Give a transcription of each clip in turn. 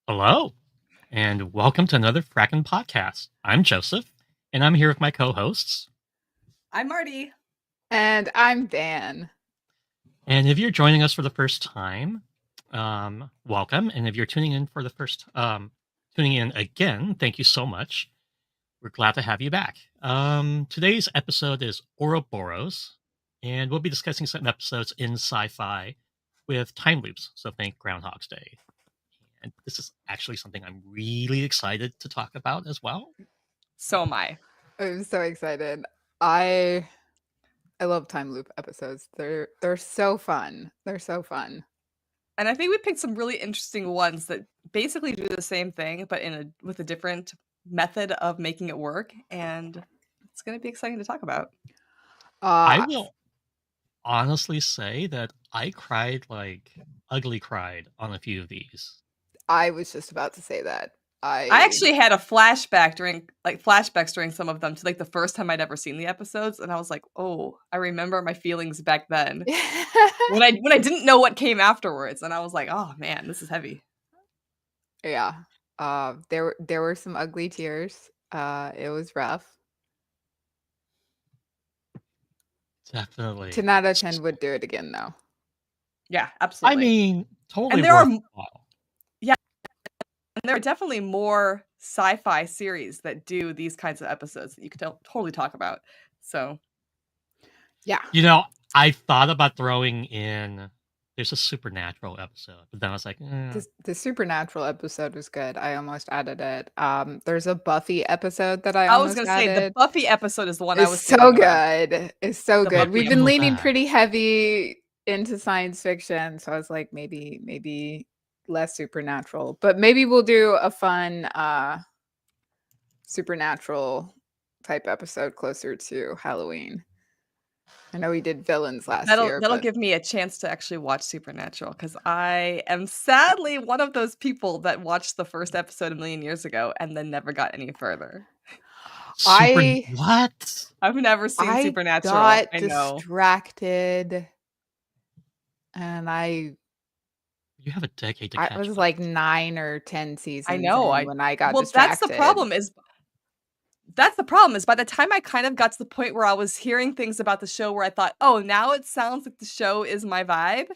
Hello, and welcome to another Frackin' podcast. I'm Joseph, and I'm here with my co-hosts. I'm Marty. And I'm Dan. And if you're joining us for the first time, welcome. And if you're tuning in for the tuning in again, thank you so much. We're glad to have you back. Today's episode is Ouroboros, and we'll be discussing some episodes in sci-fi with time loops. So think Groundhog's Day. And this is actually something I'm really excited to talk about as well. So am I. I'm so excited. I love time loop episodes. They're so fun. They're so fun. And I think we picked some really interesting ones that basically do the same thing, but with a different method of making it work. And it's going to be exciting to talk about. I will honestly say that I cried ugly cried on a few of these. I was just about to say that. I actually had a flashbacks during some of them to the first time I'd ever seen the episodes, and I was like, "Oh, I remember my feelings back then when I didn't know what came afterwards," and I was like, "Oh man, this is heavy." Yeah, there were some ugly tears. It was rough. Definitely. 10 out of 10 would do it again, though. Yeah, absolutely. I mean, totally. And there are definitely more sci-fi series that do these kinds of episodes that you could totally talk about. So, yeah. I thought about throwing in. There's a Supernatural episode, but then I was like, The Supernatural episode was good. I almost added it. There's a Buffy episode that I was almost going to say the Buffy episode is the one I was so good. It's so good. We've been leaning pretty heavy into science fiction, so I was like, maybe less Supernatural, but maybe we'll do a fun Supernatural type episode closer to Halloween. I know we did villains last year. That'll give me a chance to actually watch Supernatural, because I am sadly one of those people that watched the first episode a million years ago and then never got any further. What? I've never seen Supernatural. I got distracted, and you have a decade to catch up. I was like 9 or 10 seasons. I know. When I got distracted. That's the problem is by the time I kind of got to the point where I was hearing things about the show where I thought, oh, now it sounds like the show is my vibe.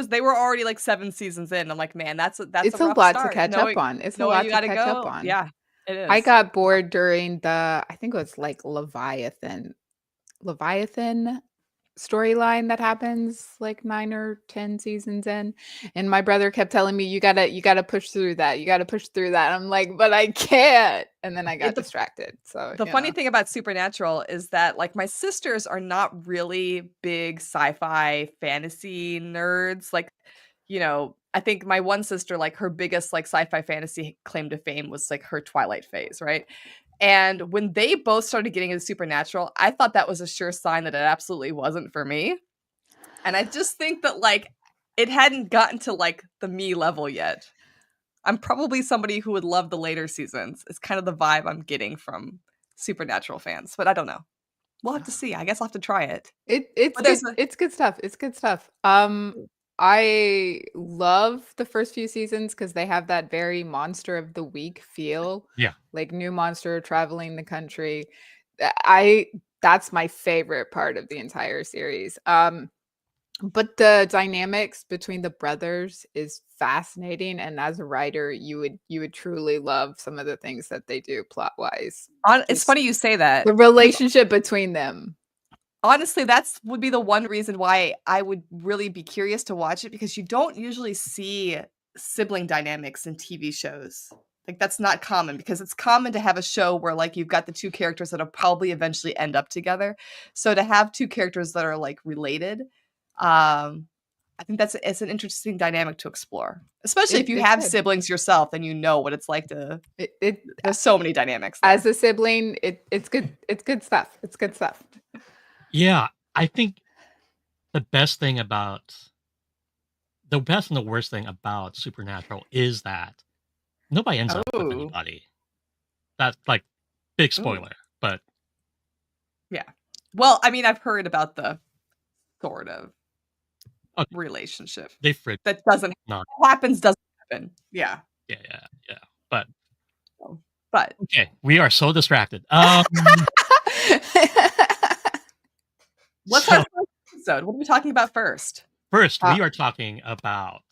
They were already like 7 seasons in. I'm like, man, that's a lot to catch up on. It's a lot to catch up on. Yeah, it is. I got bored during I think it was like Leviathan storyline that happens like 9 or 10 seasons in, and my brother kept telling me, you gotta push through that, I'm like, but I can't, and then I got distracted. So the funny thing about Supernatural is that like my sisters are not really big sci-fi fantasy nerds. Like, I think my one sister, like her biggest like sci-fi fantasy claim to fame was like her Twilight phase, right? And when they both started getting into Supernatural, I thought that was a sure sign that it absolutely wasn't for me. And I just think that like it hadn't gotten to like the me level yet. I'm probably somebody who would love the later seasons. It's kind of the vibe I'm getting from Supernatural fans, but I don't know. We'll have to see. I guess I'll have to try it. It's good stuff. It's good stuff. I love the first few seasons because they have that very Monster of the Week feel. Yeah. Like new monster traveling the country. That's my favorite part of the entire series. But the dynamics between the brothers is fascinating, and as a writer, you would truly love some of the things that they do plot wise. It's funny you say that. The relationship between them. Honestly, would be the one reason why I would really be curious to watch it, because you don't usually see sibling dynamics in TV shows. Like that's not common, because it's common to have a show where like you've got the two characters that'll probably eventually end up together. So to have two characters that are like related, I think it's an interesting dynamic to explore, especially if you have siblings yourself and you know what it's like to. There's so many dynamics there. As a sibling, it's good. It's good stuff. It's good stuff. Yeah, I think the best and the worst thing about Supernatural is that nobody ends up with anybody. That's like big spoiler, but yeah. Well, I mean, I've heard about the sort of relationship that doesn't happen. Yeah. Yeah. But But okay, we are so distracted. what's So our first episode? What are we talking about first? first, we are talking about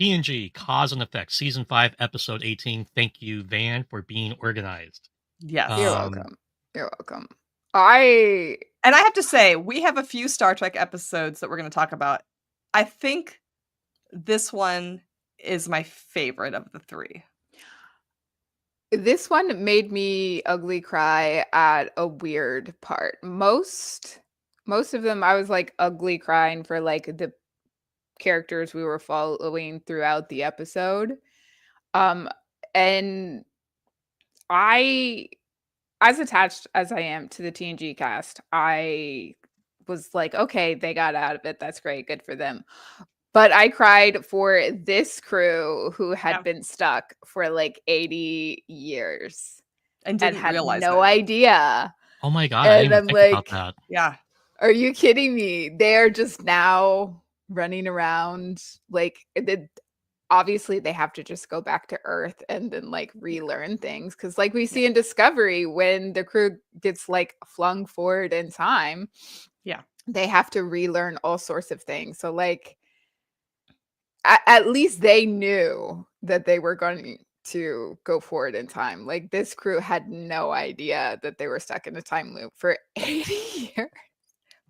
TNG Cause and Effect, Season 5, Episode 18. Thank you, Van, for being organized. Yes. You're Um, welcome. You're welcome. I And I have to say, we have a few Star Trek episodes that we're going to talk about. I think this one is my favorite of the three. This one made me ugly cry at a weird part. Most of them I was like ugly crying for like the characters we were following throughout the episode. And I, as attached as I am to the TNG cast, I was like, okay, they got out of it. That's great. Good for them. But I cried for this crew who had Yeah. been stuck for like 80 years And and didn't had realize no it. idea. oh my god, I And didn't even I'm think about like, that. Yeah. are you kidding me? They're just now running around like obviously they have to just go back to Earth and then like relearn things, because like we see in Discovery, when the crew gets like flung forward in time, Yeah. they have to relearn all sorts of things. So like at least they knew that they were going to go forward in time. Like this crew had no idea that they were stuck in a time loop for 80 years.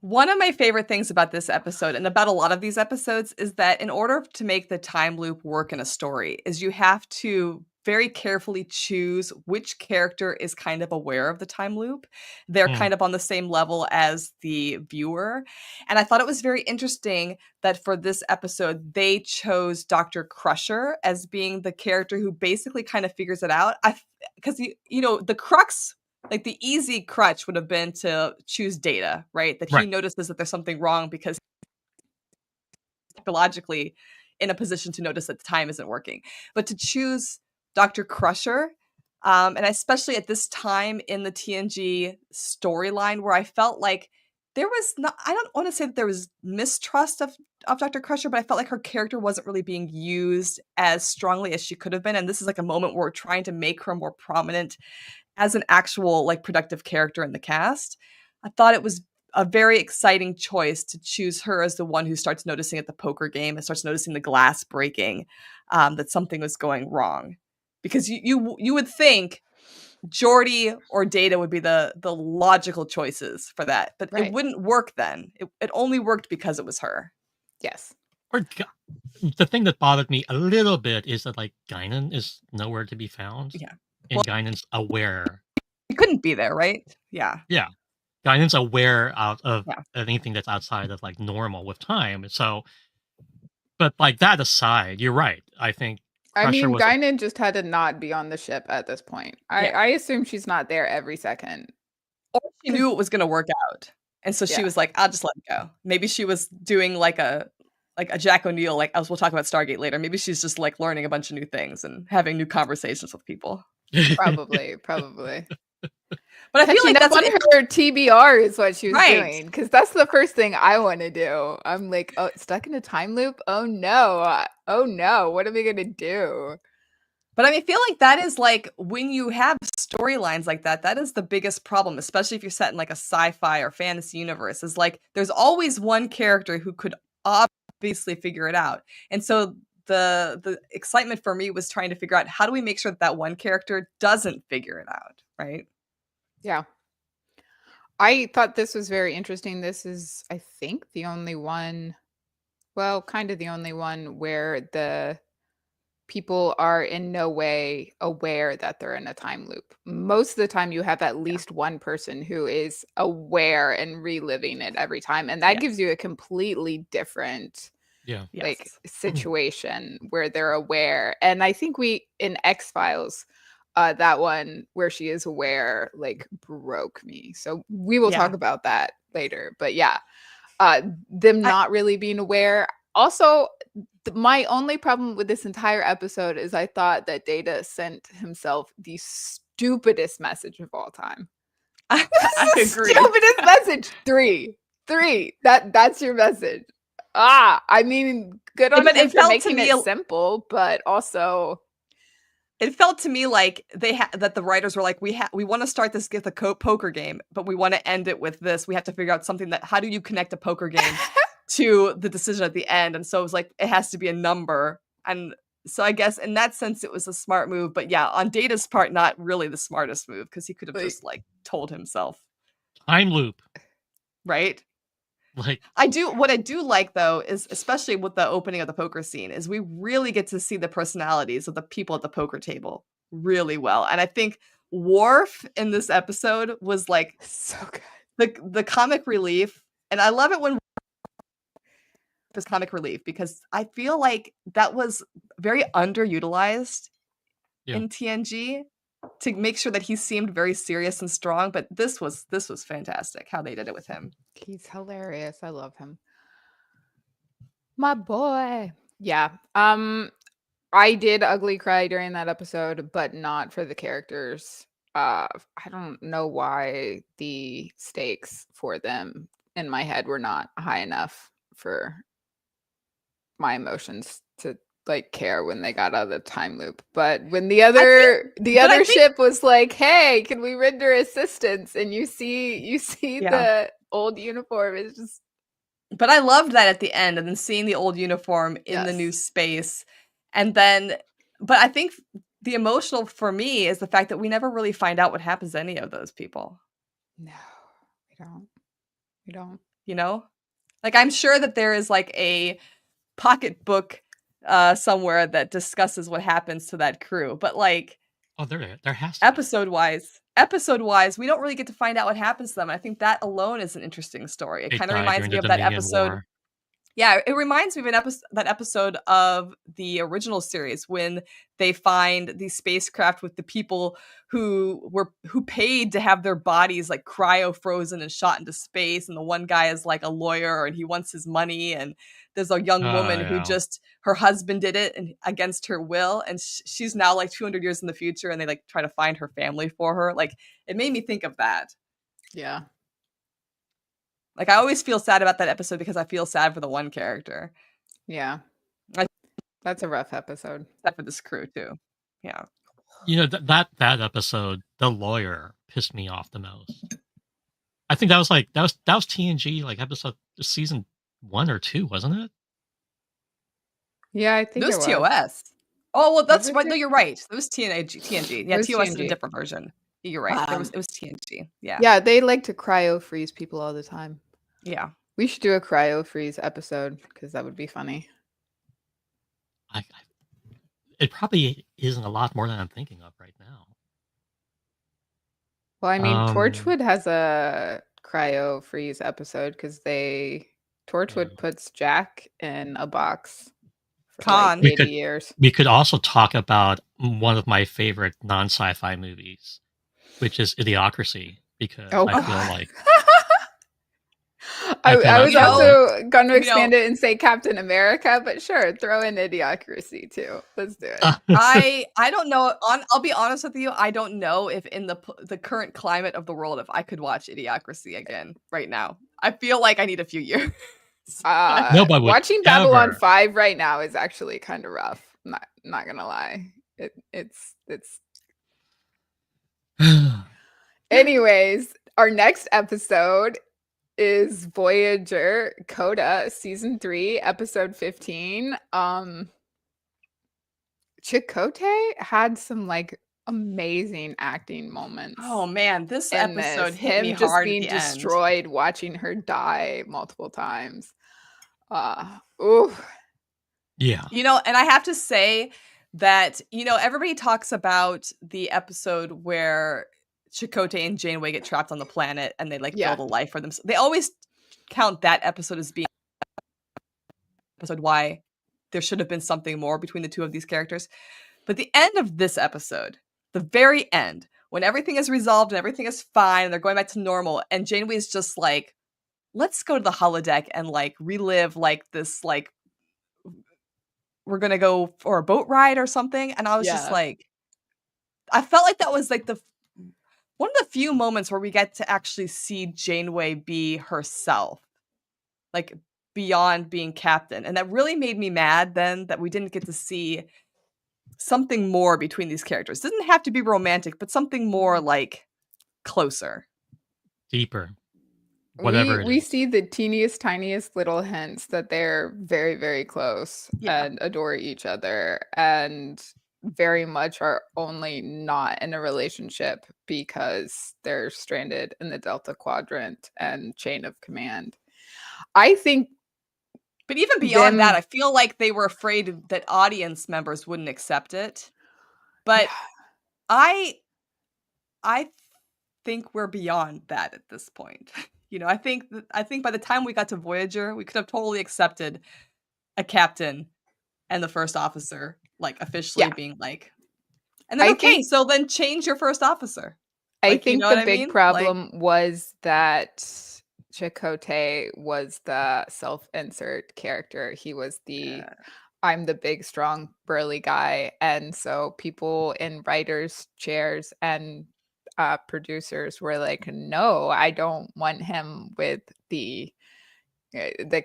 One of my favorite things about this episode and about a lot of these episodes is that in order to make the time loop work in a story is you have to very carefully choose which character is kind of aware of the time loop. They're Hmm. kind of on the same level as the viewer. And I thought it was very interesting that for this episode, they chose Dr. Crusher as being the character who basically kind of figures it out. Because, you know, the crux, like the easy crutch would have been to choose Data, right? That he Right. notices that there's something wrong because technologically in a position to notice that the time isn't working. But to choose Dr. Crusher, and especially at this time in the TNG storyline where I felt like there was not, I don't want to say that there was mistrust of Dr. Crusher, but I felt like her character wasn't really being used as strongly as she could have been. And this is like a moment where we're trying to make her more prominent as an actual like productive character in the cast. I thought it was a very exciting choice to choose her as the one who starts noticing at the poker game and starts noticing the glass breaking, that something was going wrong. Because you would think Geordi or Data would be the logical choices for that, but Right. it wouldn't work then. It only worked because it was her. Yes. Or the thing that bothered me a little bit is that like Guinan is nowhere to be found. Yeah. And Well- Guinan's aware. It couldn't be there, right? Yeah. Yeah. Guinan's aware out of Yeah. anything that's outside of like normal with time. So but like that aside, you're right. I think I Crusher mean, was a- Guinan just had to not be on the ship at this point. Yeah. I assume she's not there every second. Or she knew it was going to work out. And so she Yeah. was like, I'll just let it go. Maybe she was doing like a Jack O'Neill, like we'll talk about Stargate later. Maybe she's just like learning a bunch of new things and having new conversations with people. Probably. But I feel Catching like up that's on her TBR is what she was Right. doing, because that's the first thing I want to do. I'm like, oh, stuck in a time loop. Oh no, what are we gonna do? But I mean, I feel like that is like when you have storylines like that, that is the biggest problem, especially if you're set in like a sci-fi or fantasy universe, is like there's always one character who could obviously figure it out. And so the excitement for me was trying to figure out how do we make sure that that one character doesn't figure it out, right? Yeah. I thought this was very interesting. This is, I think, the only one, well, kind of the only one where the people are in no way aware that they're in a time loop. Most of the time, you have at least one person who is aware and reliving it every time. And that Yeah. gives you a completely different yeah. like Yes. situation where they're aware. And I think we in X-Files, that one where she is aware like broke me. So we will talk Yeah. about that later. But yeah, them not really being aware. Also, my only problem with this entire episode is I thought that Data sent himself the stupidest message of all time. I This is the agree. Stupidest message. Three. That's your message. I mean, good on but him it for felt to making me it a- simple, but also It felt to me like that the writers were like, we want to start this get the poker game, but we want to end it with this. We have to figure out something that how do you connect a poker game to the decision at the end? And so it was like it has to be a number. And so I guess in that sense it was a smart move, but yeah, on Data's part, not really the smartest move because he could have just like told himself. Time loop. Right? Like what I do like though is especially with the opening of the poker scene is we really get to see the personalities of the people at the poker table really well. And I think Worf in this episode was like so good. The comic relief. And I love it when this comic relief because I feel like that was very underutilized in TNG to make sure that he seemed very serious and strong, but this was fantastic how they did it with him. He's hilarious. I love him. My boy. Yeah. I did ugly cry during that episode, but not for the characters. I don't know why the stakes for them in my head were not high enough for my emotions to like care when they got out of the time loop. But when the other ship was like, "Hey, can we render assistance?" and you see the old uniform, it's just. But I loved that at the end, and then seeing the old uniform in the new space, and then. But I think the emotional for me is the fact that we never really find out what happens to any of those people. No, we don't. You know, like I'm sure that there is like a pocketbook somewhere that discusses what happens to that crew, but like there has to episode wise we don't really get to find out what happens to them. I think that alone is an interesting story. It kind of reminds me of that episode. War. Yeah, it reminds me of that episode of the original series when they find the spacecraft with the people who paid to have their bodies like cryo frozen and shot into space, and the one guy is like a lawyer and he wants his money, and there's a young woman who just her husband did it and against her will, and she's now like 200 years in the future, and they like try to find her family for her. Like it made me think of that. Yeah. Like, I always feel sad about that episode because I feel sad for the one character. Yeah. That's a rough episode. Sad for this crew, too. Yeah. You know, that episode, the lawyer pissed me off the most. I think that was TNG, like, episode season 1 or 2, wasn't it? Yeah, I think it was TOS. Oh, well, that's right. No, you're right. It was TNG. Yeah, TOS is a different version. You're right. It was TNG. Yeah. Yeah, they like to cryo freeze people all the time. Yeah. We should do a cryo freeze episode because that would be funny. It probably isn't a lot more than I'm thinking of right now. Well, I mean, Torchwood has a cryo freeze episode because Torchwood puts Jack in a box for like 80 years. We could also talk about one of my favorite non-sci-fi movies, which is Idiocracy, because I feel like I was also going to expand it and say Captain America, but sure, throw in Idiocracy too. Let's do it. I don't know. I'll be honest with you. I don't know if in the current climate of the world, if I could watch Idiocracy again right now. I feel like I need a few years. Nobody watching Babylon 5 right now is actually kind of rough. Not gonna lie. It's Anyways, our next episode is Voyager Coda season 3 episode 15. Chakotay had some like amazing acting moments. Oh man, this episode hit me hard. Him just being destroyed, watching her die multiple times. Ooh. Yeah. You know, and I have to say that, you know, everybody talks about the episode where Chakotay and Janeway get trapped on the planet and they like build a life for them. They always count that episode as being episode why there should have been something more between the two of these characters. But the end of this episode, the very end, when everything is resolved and everything is fine and they're going back to normal, and Janeway is just like, let's go to the holodeck and like relive like this, like we're gonna go for a boat ride or something. And I was just like, I felt like that was like one of the few moments where we get to actually see Janeway be herself, like beyond being captain. And that really made me mad then that we didn't get to see something more between these characters. It doesn't have to be romantic, but something more like closer. Deeper. Whatever it We is. see the teeniest, tiniest little hints that they're very, very close Yeah. and adore each other, and very much are only not in a relationship because they're stranded in the Delta Quadrant and chain of command. I think But even beyond that, them I feel like they were afraid that audience members wouldn't accept it. But I think we're beyond that at this point. I think by the time we got to Voyager, we could have totally accepted a captain and the first officer like officially Yeah. being like, and then I okay, think so then change your first officer. I Like, you think know the what I big mean? Like, problem was that Chakotay was the self-insert character. He was the I'm the big, strong, burly guy. And so people in writers' chairs and producers were like, no, I don't want him with the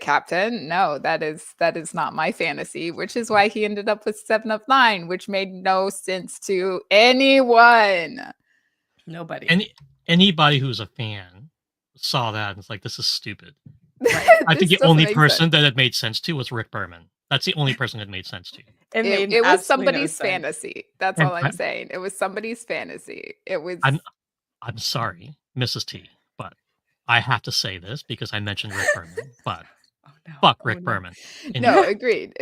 captain. No, that is not my fantasy, which is why he ended up with 7 of 9, which made no sense to anyone. nobody. Anybody who's a fan saw that and it's like, this is stupid. Right. I think This the only doesn't make person sense. that it made sense to was Rick Berman. That's the only person it made sense to. It made It was absolutely no somebody's sense. fantasy. That's And all I'm saying. It was somebody's fantasy. It was I'm sorry, Mrs. T, but I have to say this because I mentioned Rick Berman, but Oh, no. fuck Oh, Rick no. Berman. no, agreed.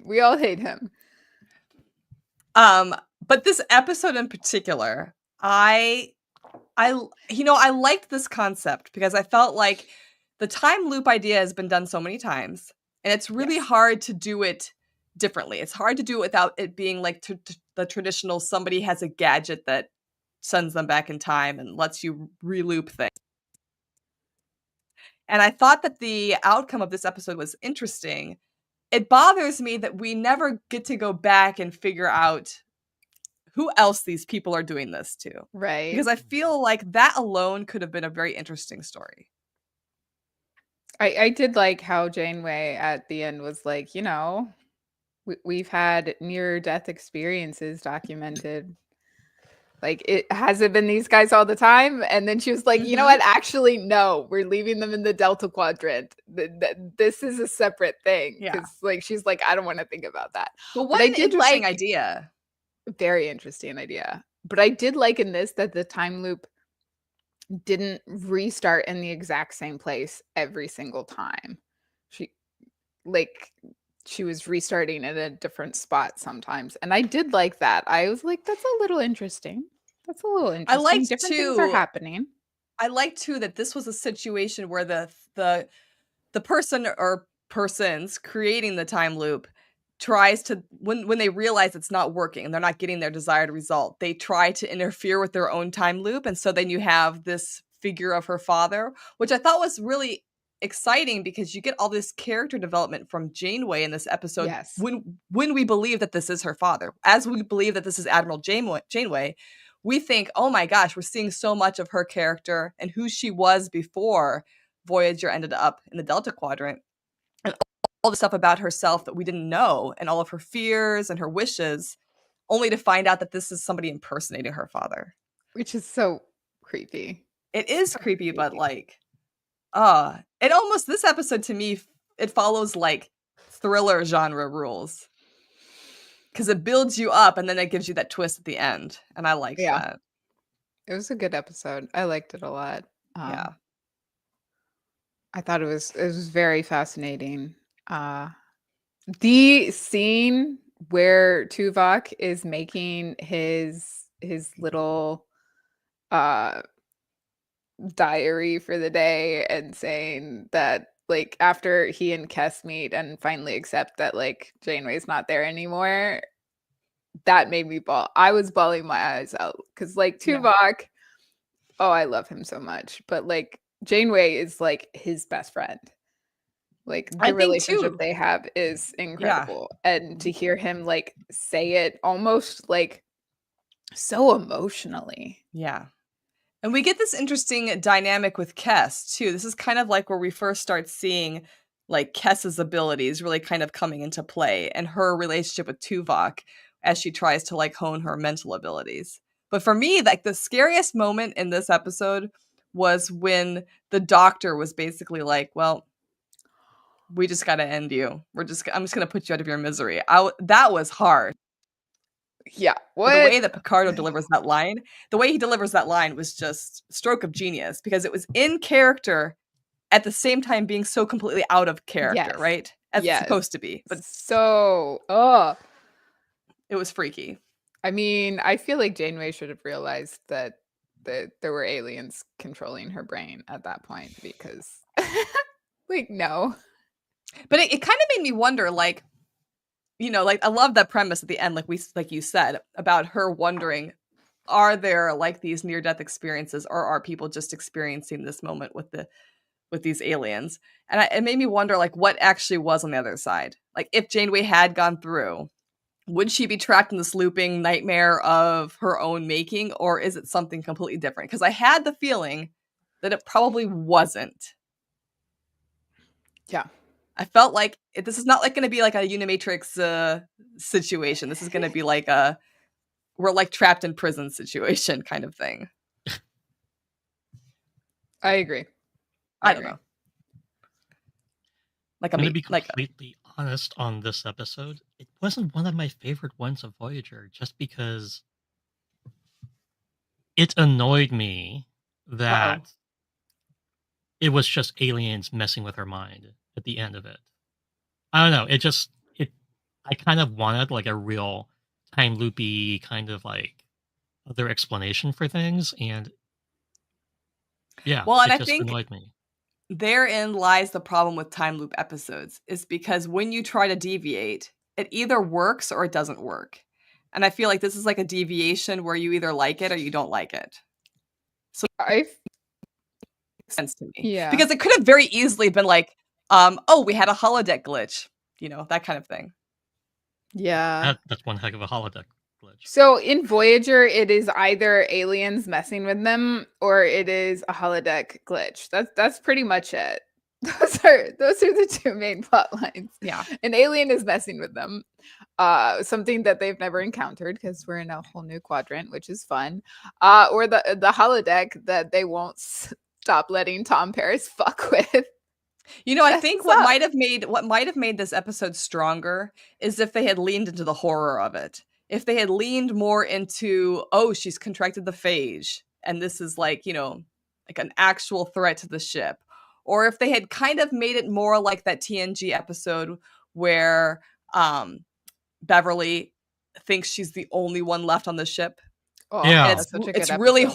We all hate him. But this episode in particular, I liked this concept because I felt like the time loop idea has been done so many times, and it's really hard to do it differently. It's hard to do it without it being like the traditional somebody has a gadget that sends them back in time and lets you re-loop things. And I thought that the outcome of this episode was interesting. It bothers me that we never get to go back and figure out who else these people are doing this to. Right. Because I feel like that alone could have been a very interesting story. I did like how Janeway at the end was like, we've had near-death experiences documented. Like, it hasn't been these guys all the time. And then she was like, you know what? Actually, no, we're leaving them in the Delta Quadrant. This is a separate thing. Yeah. Because, like, she's like, I don't want to think about that. But what I an did interesting idea. Very interesting idea. But I did like in this that the time loop didn't restart in the exact same place every single time. She was restarting at a different spot sometimes. And I did like that. I was like, that's a little interesting. I liked different things are happening. I like too that this was a situation where the person or persons creating the time loop tries to when they realize it's not working and they're not getting their desired result, they try to interfere with their own time loop. And so then you have this figure of her father, which I thought was really exciting because you get all this character development from Janeway in this episode. Yes. When we believe that this is her father, as we believe that this is Admiral Janeway, we think, oh my gosh, we're seeing so much of her character and who she was before Voyager ended up in the Delta Quadrant. And all the stuff about herself that we didn't know, and all of her fears and her wishes, only to find out that this is somebody impersonating her father. Which is so creepy. It is creepy, but like, this episode to me, it follows like thriller genre rules. Because it builds you up and then it gives you that twist at the end. And I liked that. It was a good episode. I liked it a lot. Yeah. I thought it was very fascinating. The scene where Tuvok is making his little diary for the day and saying that, like, after he and Kes meet and finally accept that, like, Janeway's not there anymore, that made me bawl. I was bawling my eyes out because, like, Tuvok, I love him so much, but like Janeway is like his best friend. Like, the relationship they have is incredible. And to hear him like say it almost like so emotionally. Yeah. And we get this interesting dynamic with Kes too. This is kind of like where we first start seeing like Kes's abilities really kind of coming into play and her relationship with Tuvok as she tries to like hone her mental abilities. But for me, like the scariest moment in this episode was when the doctor was basically like, well, we just got to end you. I'm just going to put you out of your misery. That was hard. Yeah. What? The way that Picardo delivers that line, was just stroke of genius, because it was in character at the same time being so completely out of character, Yes. right? As it's supposed to be. But so, it was freaky. I mean, I feel like Janeway should have realized that there were aliens controlling her brain at that point, because like, no. But it kind of made me wonder, like, you know, like I love that premise at the end, like you said, about her wondering, are there like these near-death experiences, or are people just experiencing this moment with these aliens? And it made me wonder, like, what actually was on the other side. Like, if Janeway had gone through, would she be trapped in this looping nightmare of her own making, or is it something completely different? Because I had the feeling that it probably wasn't. Yeah. I felt like this is not like going to be like a Unimatrix situation. This is going to be like we're like trapped in prison situation kind of thing. I agree. I don't know. Like, I'm going to be completely honest on this episode. It wasn't one of my favorite ones of Voyager, just because it annoyed me that it was just aliens messing with her mind at the end of it. I don't know. I kind of wanted like a real time loopy kind of like other explanation for things, and yeah, well, and it I just think annoyed me. Therein lies the problem with time loop episodes, is because when you try to deviate, it either works or it doesn't work. And I feel like this is like a deviation where you either like it or you don't like it. So it makes sense to me. Yeah. Because it could have very easily been like, oh, we had a holodeck glitch, you know, that kind of thing. Yeah. That's one heck of a holodeck glitch. So in Voyager, it is either aliens messing with them or it is a holodeck glitch. That's pretty much it. Those are the two main plot lines. Yeah. An alien is messing with them. Something that they've never encountered, because we're in a whole new quadrant, which is fun. Or the holodeck that they won't stop letting Tom Paris fuck with. You know, I think what might have made this episode stronger is if they had leaned into the horror of it. If they had leaned more into, oh, she's contracted the phage, and this is like, you know, like an actual threat to the ship. Or if they had kind of made it more like that TNG episode where Beverly thinks she's the only one left on the ship. Oh, yeah, that's such a good it's episode. really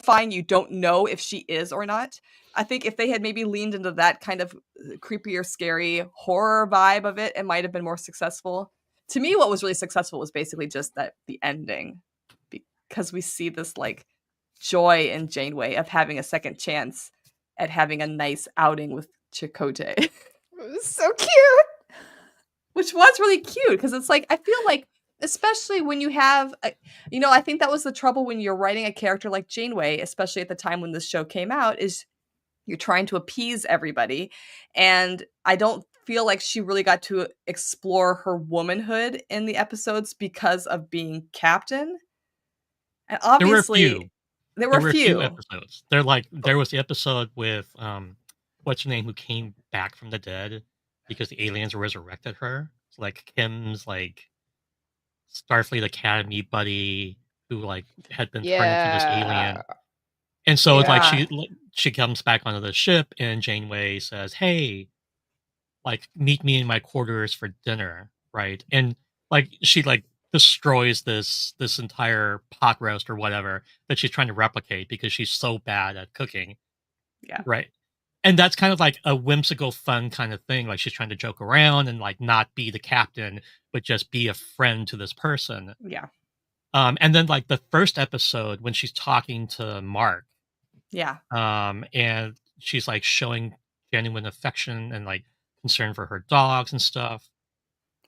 fine. You don't know if she is or not. I think if they had maybe leaned into that kind of creepier, scary horror vibe of it, it might have been more successful. To me, what was really successful was basically just the ending, because we see this like joy in Janeway of having a second chance at having a nice outing with Chakotay. It was so cute. Which was really cute, because it's like, I feel like, especially when you have, you know, I think that was the trouble when you're writing a character like Janeway, especially at the time when this show came out, is you're trying to appease everybody. And I don't feel like she really got to explore her womanhood in the episodes because of being captain. And obviously, there were a few episodes. There was the episode with what's her name, who came back from the dead because the aliens resurrected her. It's like Kim's like Starfleet Academy buddy who like had been turned into this alien. And so it's like she comes back onto the ship, and Janeway says, "Hey, like meet me in my quarters for dinner," right? And like she like destroys this entire pot roast or whatever that she's trying to replicate because she's so bad at cooking. Yeah. Right. And that's kind of like a whimsical, fun kind of thing. Like she's trying to joke around and like not be the captain, but just be a friend to this person. Yeah. And then like the first episode when she's talking to Mark. Yeah. And she's like showing genuine affection and like concern for her dogs and stuff.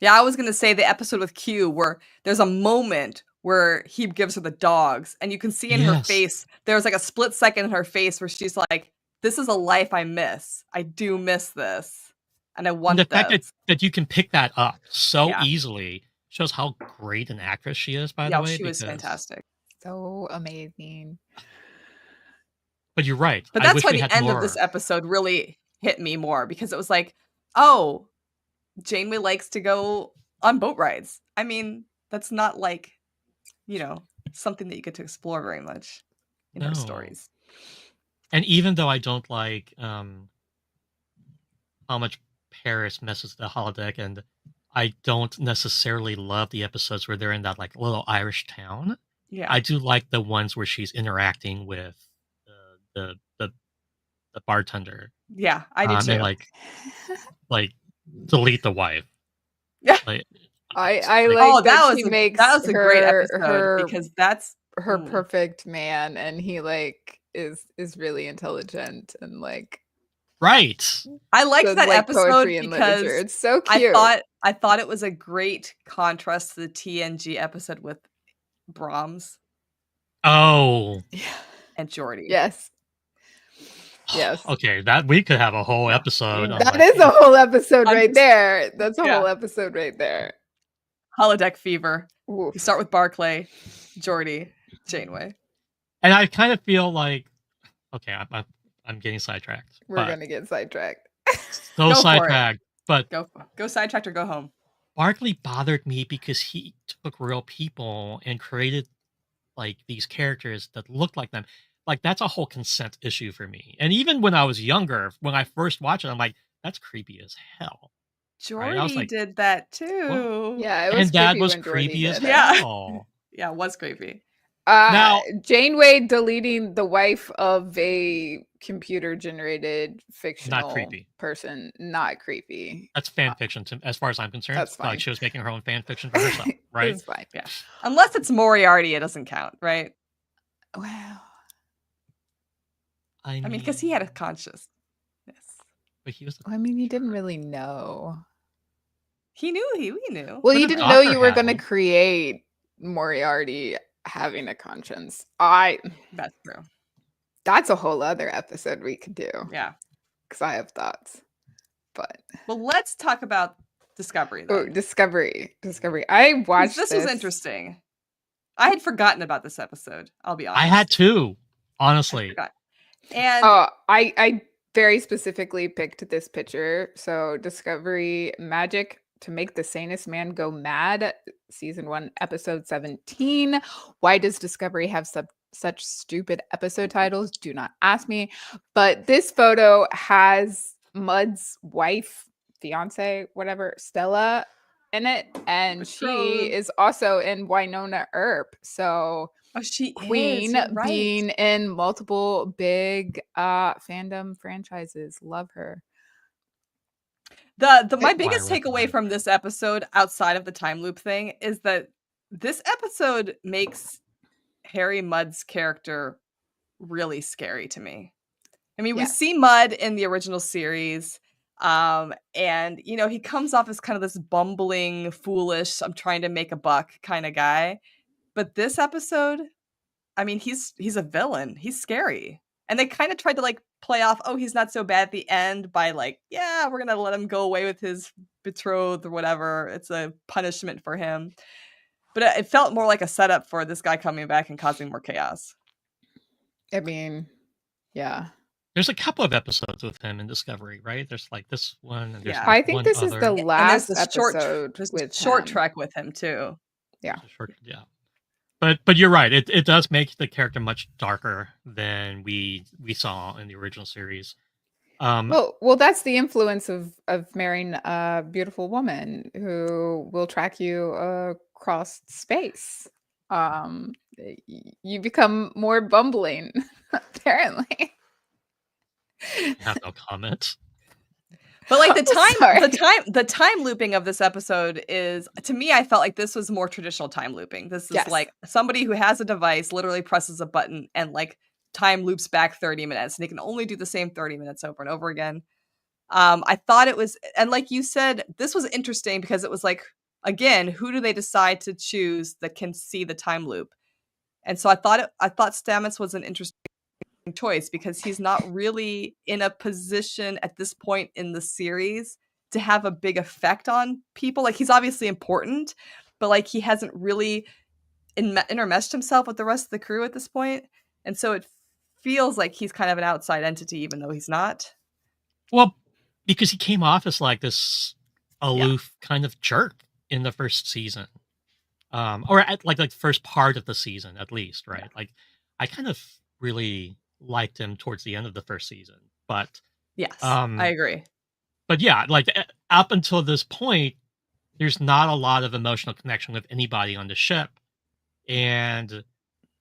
Yeah, I was going to say the episode with Q where there's a moment where he gives her the dogs, and you can see in her face, there's like a split second in her face where she's like, this is a life I miss. I do miss this. And I want the fact that you can pick that up so easily shows how great an actress she is, by the Yeah, way. she was Because, fantastic. So amazing. but you're right. But I that's wish why we the had end more. of this episode really hit me more, because it was like, oh, Janeway likes to go on boat rides. I mean, that's not like, something that you get to explore very much in her No. stories. And even though I don't like how much Paris messes the holodeck, and I don't necessarily love the episodes where they're in that like little Irish town. Yeah. I do like the ones where she's interacting with the the, the bartender. Yeah, I do too. And like delete the wife. Yeah. Like, I like that she makes that was a great episode, her because that's her perfect man, and he like is really intelligent and like right. I liked does, that like, episode poetry and because literature. It's so cute. I thought it was a great contrast to the TNG episode with Brahms Oh, and Geordi. Yes. Yes. Okay, that we could have a whole Yeah. episode. on, That like, is a whole episode I'm right just- there. That's a Yeah. whole episode right there. Holodeck fever. Oof. You start with Barclay, Geordi, Janeway. And I kind of feel like, okay, I'm getting sidetracked. We're gonna get sidetracked. So Go for it. sidetracked. But Go sidetracked or go home. Barkley bothered me because he took real people and created like these characters that looked like them. Like, that's a whole consent issue for me. And even when I was younger, when I first watched it, I'm like, that's creepy as hell. Geordi I was like, did that too. Yeah, it was And that creepy was when Geordi creepy as did it. Yeah. hell. Yeah, it was creepy. Now- Janeway deleting the wife of a computer-generated fictional creepy. person, not creepy. That's fan fiction, as far as I'm concerned. That's fine. Like, she was making her own fan fiction for herself, right? It's fine. Yeah. Unless it's Moriarty, it doesn't count, right? Wow. I mean, because he had a consciousness. But he was. I mean, he didn't really know. He knew. He knew. Well, But you the didn't know Doctor you were had going to one. create Moriarty having a conscience. That's true. That's a whole other episode we could do. Yeah. Because I have thoughts. But Well, let's talk about Discovery then. Discovery. I watched This was interesting. I had forgotten about this episode. I'll be honest. I had two, honestly. forgot. And I very specifically picked this picture. So Discovery Magic to Make the Sanest Man Go Mad, season 1, episode 17. Why does Discovery have such stupid episode titles? Do not ask me. But this photo has Mudd's wife, fiance, whatever, Stella, in it, and she Betrothed. is also in Winona Earp. So she Queen is, you're right. being in multiple big fandom franchises. Love her. My Why biggest I takeaway recommend from this episode, outside of the time loop thing, is that this episode makes Harry Mudd's character really scary to me. I mean, we Yes. see Mudd in the original series, and he comes off as kind of this bumbling, foolish, I'm trying to make a buck kind of guy. But this episode, I mean, he's a villain. He's scary. And they kind of tried to like play off, oh, he's not so bad at the end by like, yeah, we're gonna let him go away with his betrothed or whatever. It's a punishment for him. But it felt more like a setup for this guy coming back and causing more chaos. I mean, yeah. There's a couple of episodes with him in Discovery, right? There's like this one, and there's Yeah. like I think one this is other. the And last there's this episode there's with a short him. trek with him too. Yeah. Yeah. But you're right. It does make the character much darker than we saw in the original series. Well, that's the influence of marrying a beautiful woman who will track you across space. You become more bumbling, apparently. I have no comment. But like Sorry. the time looping of this episode is, to me, I felt like this was more traditional time looping. This is Yes. like somebody who has a device literally presses a button and like time loops back 30 minutes, and they can only do the same 30 minutes over and over again. I thought it was, and like you said, this was interesting because it was like, again, who do they decide to choose that can see the time loop? And so I thought Stamets was an interesting choice because he's not really in a position at this point in the series to have a big effect on people. Like, he's obviously important, but like he hasn't really intermeshed himself with the rest of the crew at this point, and so it feels like he's kind of an outside entity, even though he's not. Well, because he came off as like this Yeah. aloof kind of jerk in the first season. Or at like the first part of the season at least, right? Like I kind of really liked him towards the end of the first season. But Yes, I um agree. but yeah, like up until this point, there's not a lot of emotional connection with anybody on the ship. And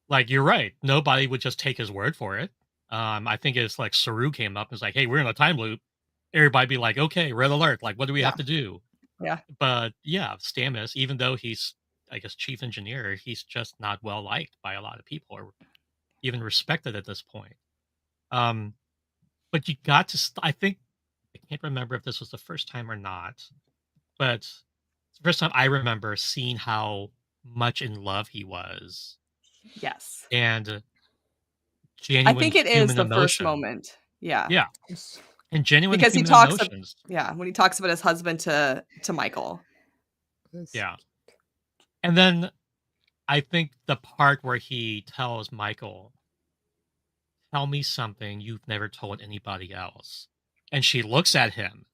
like you're right, nobody would just take his word for it. I think it's like Saru came up and was like, "Hey, we're in a time loop." Everybody be like, "Okay, red alert! Like, what do we have Yeah. to do?" Yeah. But yeah, Stamets, even though he's, I guess, chief engineer, he's just not well liked by a lot of people or even respected at this point. Um, but you got to, I think, I can't remember if this was the first time or not, but it's the first time I remember seeing how much in love he was Yes. and I genuine think it is human the first emotion. moment. Yeah. Yeah, and genuine Because he human talks emotions. when he talks about his husband to Michael. Yeah. And then I think the part where he tells Michael, "Tell me something you've never told anybody else." And she looks at him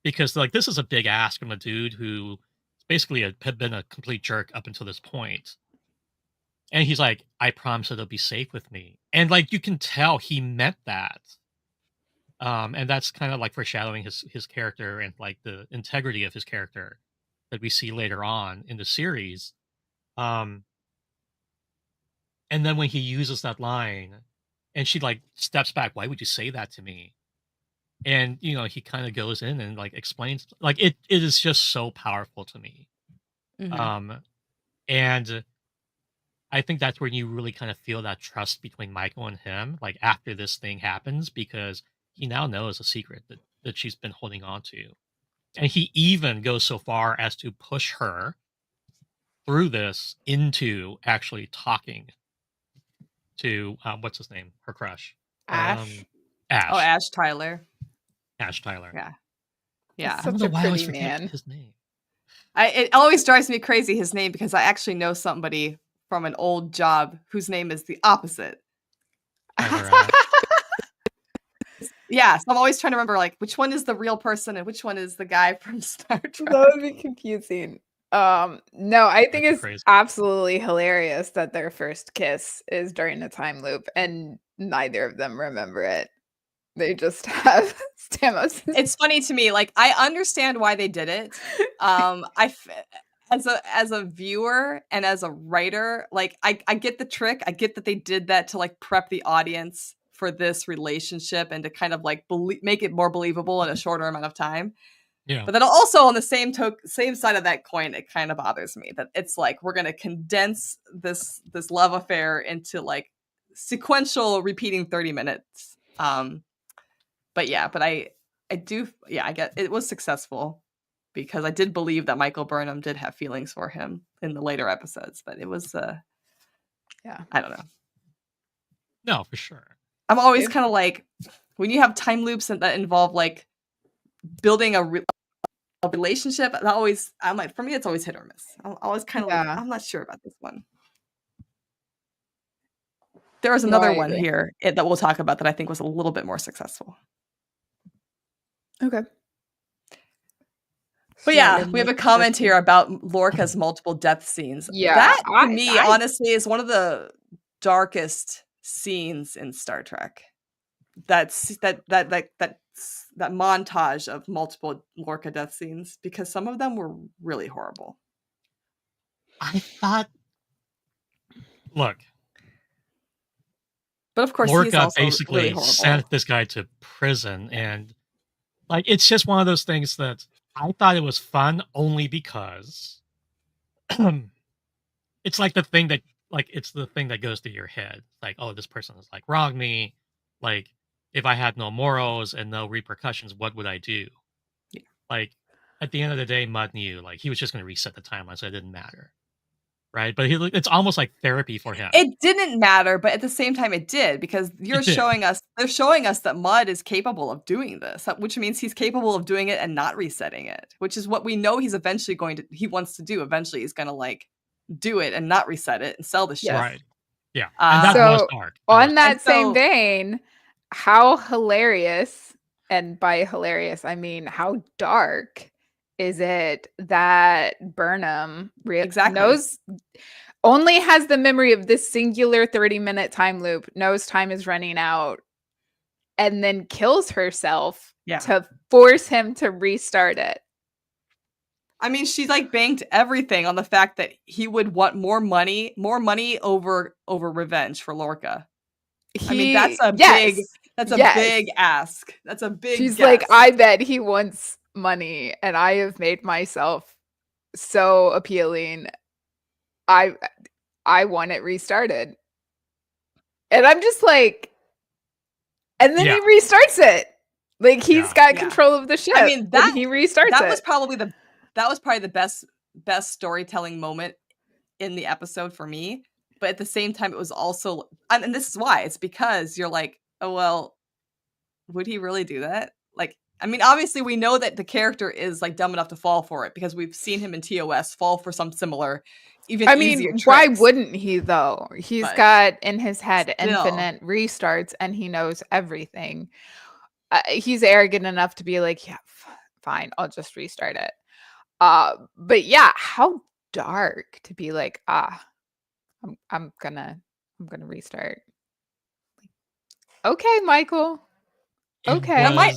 because, like, this is a big ask from a dude who basically had been a complete jerk up until this point. And he's like, "I promise it'll be safe with me." And, like, you can tell he meant that. And that's kind of like foreshadowing his character and like the integrity of his character that we see later on in the series. Um, and then when he uses that line and she like steps back, "Why would you say that to me?" And he kind of goes in and like explains like it is just so powerful to me. Mhm. Um, and I think that's when you really kind of feel that trust between Michael and him, like after this thing happens, because he now knows a secret that she's been holding on to. And he even goes so far as to push her through this into actually talking to what's his name? Her crush. Ash. Oh, Ash. Ash Tyler. Ash Tyler. Yeah. He's Yeah. I don't such know a why I always pretty forget man. his name. It always drives me crazy, his name, because I actually know somebody from an old job whose name is the opposite. Tyler Ash. Yeah, so I'm always trying to remember, like, which one is the real person and which one is the guy from Star Trek. That would be confusing. No, I think That'd be it's crazy. absolutely hilarious that their first kiss is during a time loop and neither of them remember it. They just have Stamos. It's funny to me, like, I understand why they did it. As a viewer and as a writer, like, I get the trick. I get that they did that to, like, prep the audience for this relationship and to kind of, like, make it more believable in a shorter amount of time. Yeah. But then also on the same side of that coin, it kind of bothers me that it's like we're going to condense this love affair into like sequential repeating 30 minutes. But I do I get it was successful because I did believe that Michael Burnham did have feelings for him in the later episodes, but it was Yeah. I don't know. No, for sure. I'm always kind of like when you have time loops that involve like building a relationship, I'm like, for me, it's always hit or miss. I'm always kind of like, Yeah. I'm not sure about this one. There was No, I another one agree. here that we'll talk about that I think was a little bit more successful. Okay. But yeah, we have a comment here about Lorca's multiple death scenes. Yeah, That to me, I honestly, is one of the darkest scenes in Star Trek. That montage of multiple Lorca death scenes, because some of them were really horrible. I thought, look, But of course, he's Lorca also really basically horrible. sent this guy to prison, and like it's just one of those things that I thought it was fun only because it's like the thing that it's the thing that goes through your head. Like, oh, this person has like wronged me. Like, if I had no morals and no repercussions, what would I do? Yeah. Like, at the end of the day, Mudd knew like he was just going to reset the timeline, so it didn't matter. right? But it's almost like therapy for him. It didn't matter, but at the same time it did, because they're It did. showing us that Mud is capable of doing this, which means he's capable of doing it and not resetting it, which is what we know he wants to do. Eventually he's gonna like do it and not reset it and sell the ship. Right. Yeah. And that was So dark. on that And same so- vein, how hilarious, and by hilarious I mean how dark is it that Burnham Exactly. only has the memory of this singular 30-minute time loop, knows time is running out, and then kills herself Yeah. to force him to restart it. I mean, she's like banked everything on the fact that he would want more money over revenge for Lorca. I mean, that's a big ask. That's a big She's guess. like, I bet he wants money, and I have made myself so appealing. I want it restarted. And I'm just like, and then he restarts it. Like he's got control of the ship. I mean, and he restarts that it. was probably the best storytelling moment in the episode for me. But at the same time, it was also, and this is why, it's because you're like, oh well, would he really do that? Like, I mean, obviously we know that the character is like dumb enough to fall for it, because we've seen him in TOS fall for some similar, even easier tricks. Why wouldn't he though? He's got in his head infinite restarts and he knows everything. He's arrogant enough to be like, yeah, fine, I'll just restart it. But yeah, how dark to be like, I'm gonna restart. Okay, Michael. Okay. I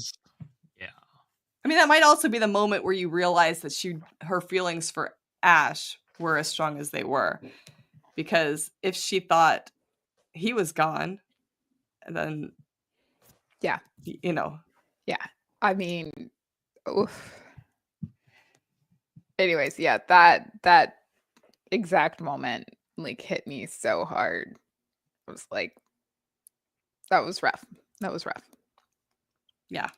mean, that might also be the moment where you realize that her feelings for Ash were as strong as they were. Because if she thought he was gone, then yeah, you know. Yeah. I mean, oof. Anyways, yeah, that exact moment like hit me so hard. I was like, that was rough. That was rough. Yeah.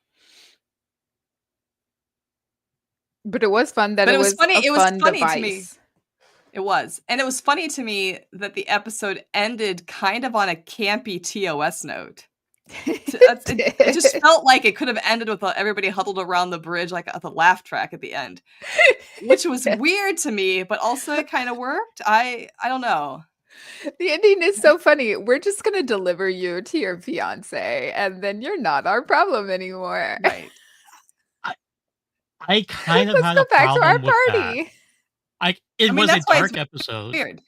But it was fun that it was funny. It was funny to me. It was. And it was funny to me that the episode ended kind of on a campy TOS note. It just felt like it could have ended with everybody huddled around the bridge, like at the laugh track at the end, which was weird to me, but also it kind of worked. I don't know. The ending is so funny. We're just gonna deliver you to your fiance, and then you're not our problem anymore. Right. I kind of had a problem with that. It was a dark episode. Weird.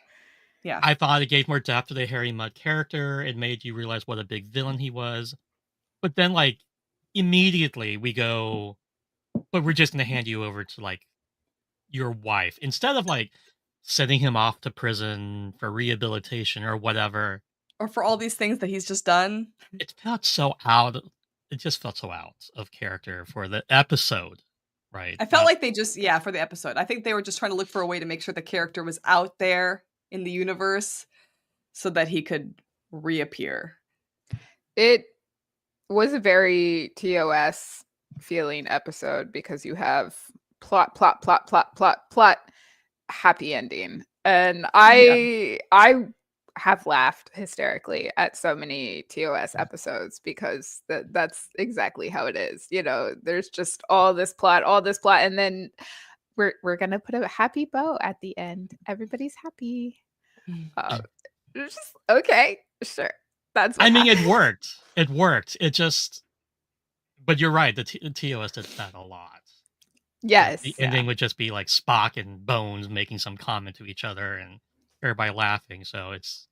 Yeah. I thought it gave more depth to the Harry Mudd character. It made you realize what a big villain he was. But then, like, immediately we go, but we're just going to hand you over to, like, your wife. Instead of, like, sending him off to prison for rehabilitation or whatever. Or for all these things that he's just done. It felt so out. It just felt so out of character for the episode. Right. I felt like they just, for the episode. I think they were just trying to look for a way to make sure the character was out there in the universe so that he could reappear. It was a very TOS feeling episode because you have plot, happy ending. And I have laughed hysterically at so many TOS episodes because that's exactly how it is. You know, there's just all this plot, and then we're gonna put a happy bow at the end. Everybody's happy. It's just okay, sure. That's what happened. it worked. It worked. It just, but you're right. The TOS did that a lot. Yes. The ending would just be like Spock and Bones making some comment to each other and everybody laughing. So it's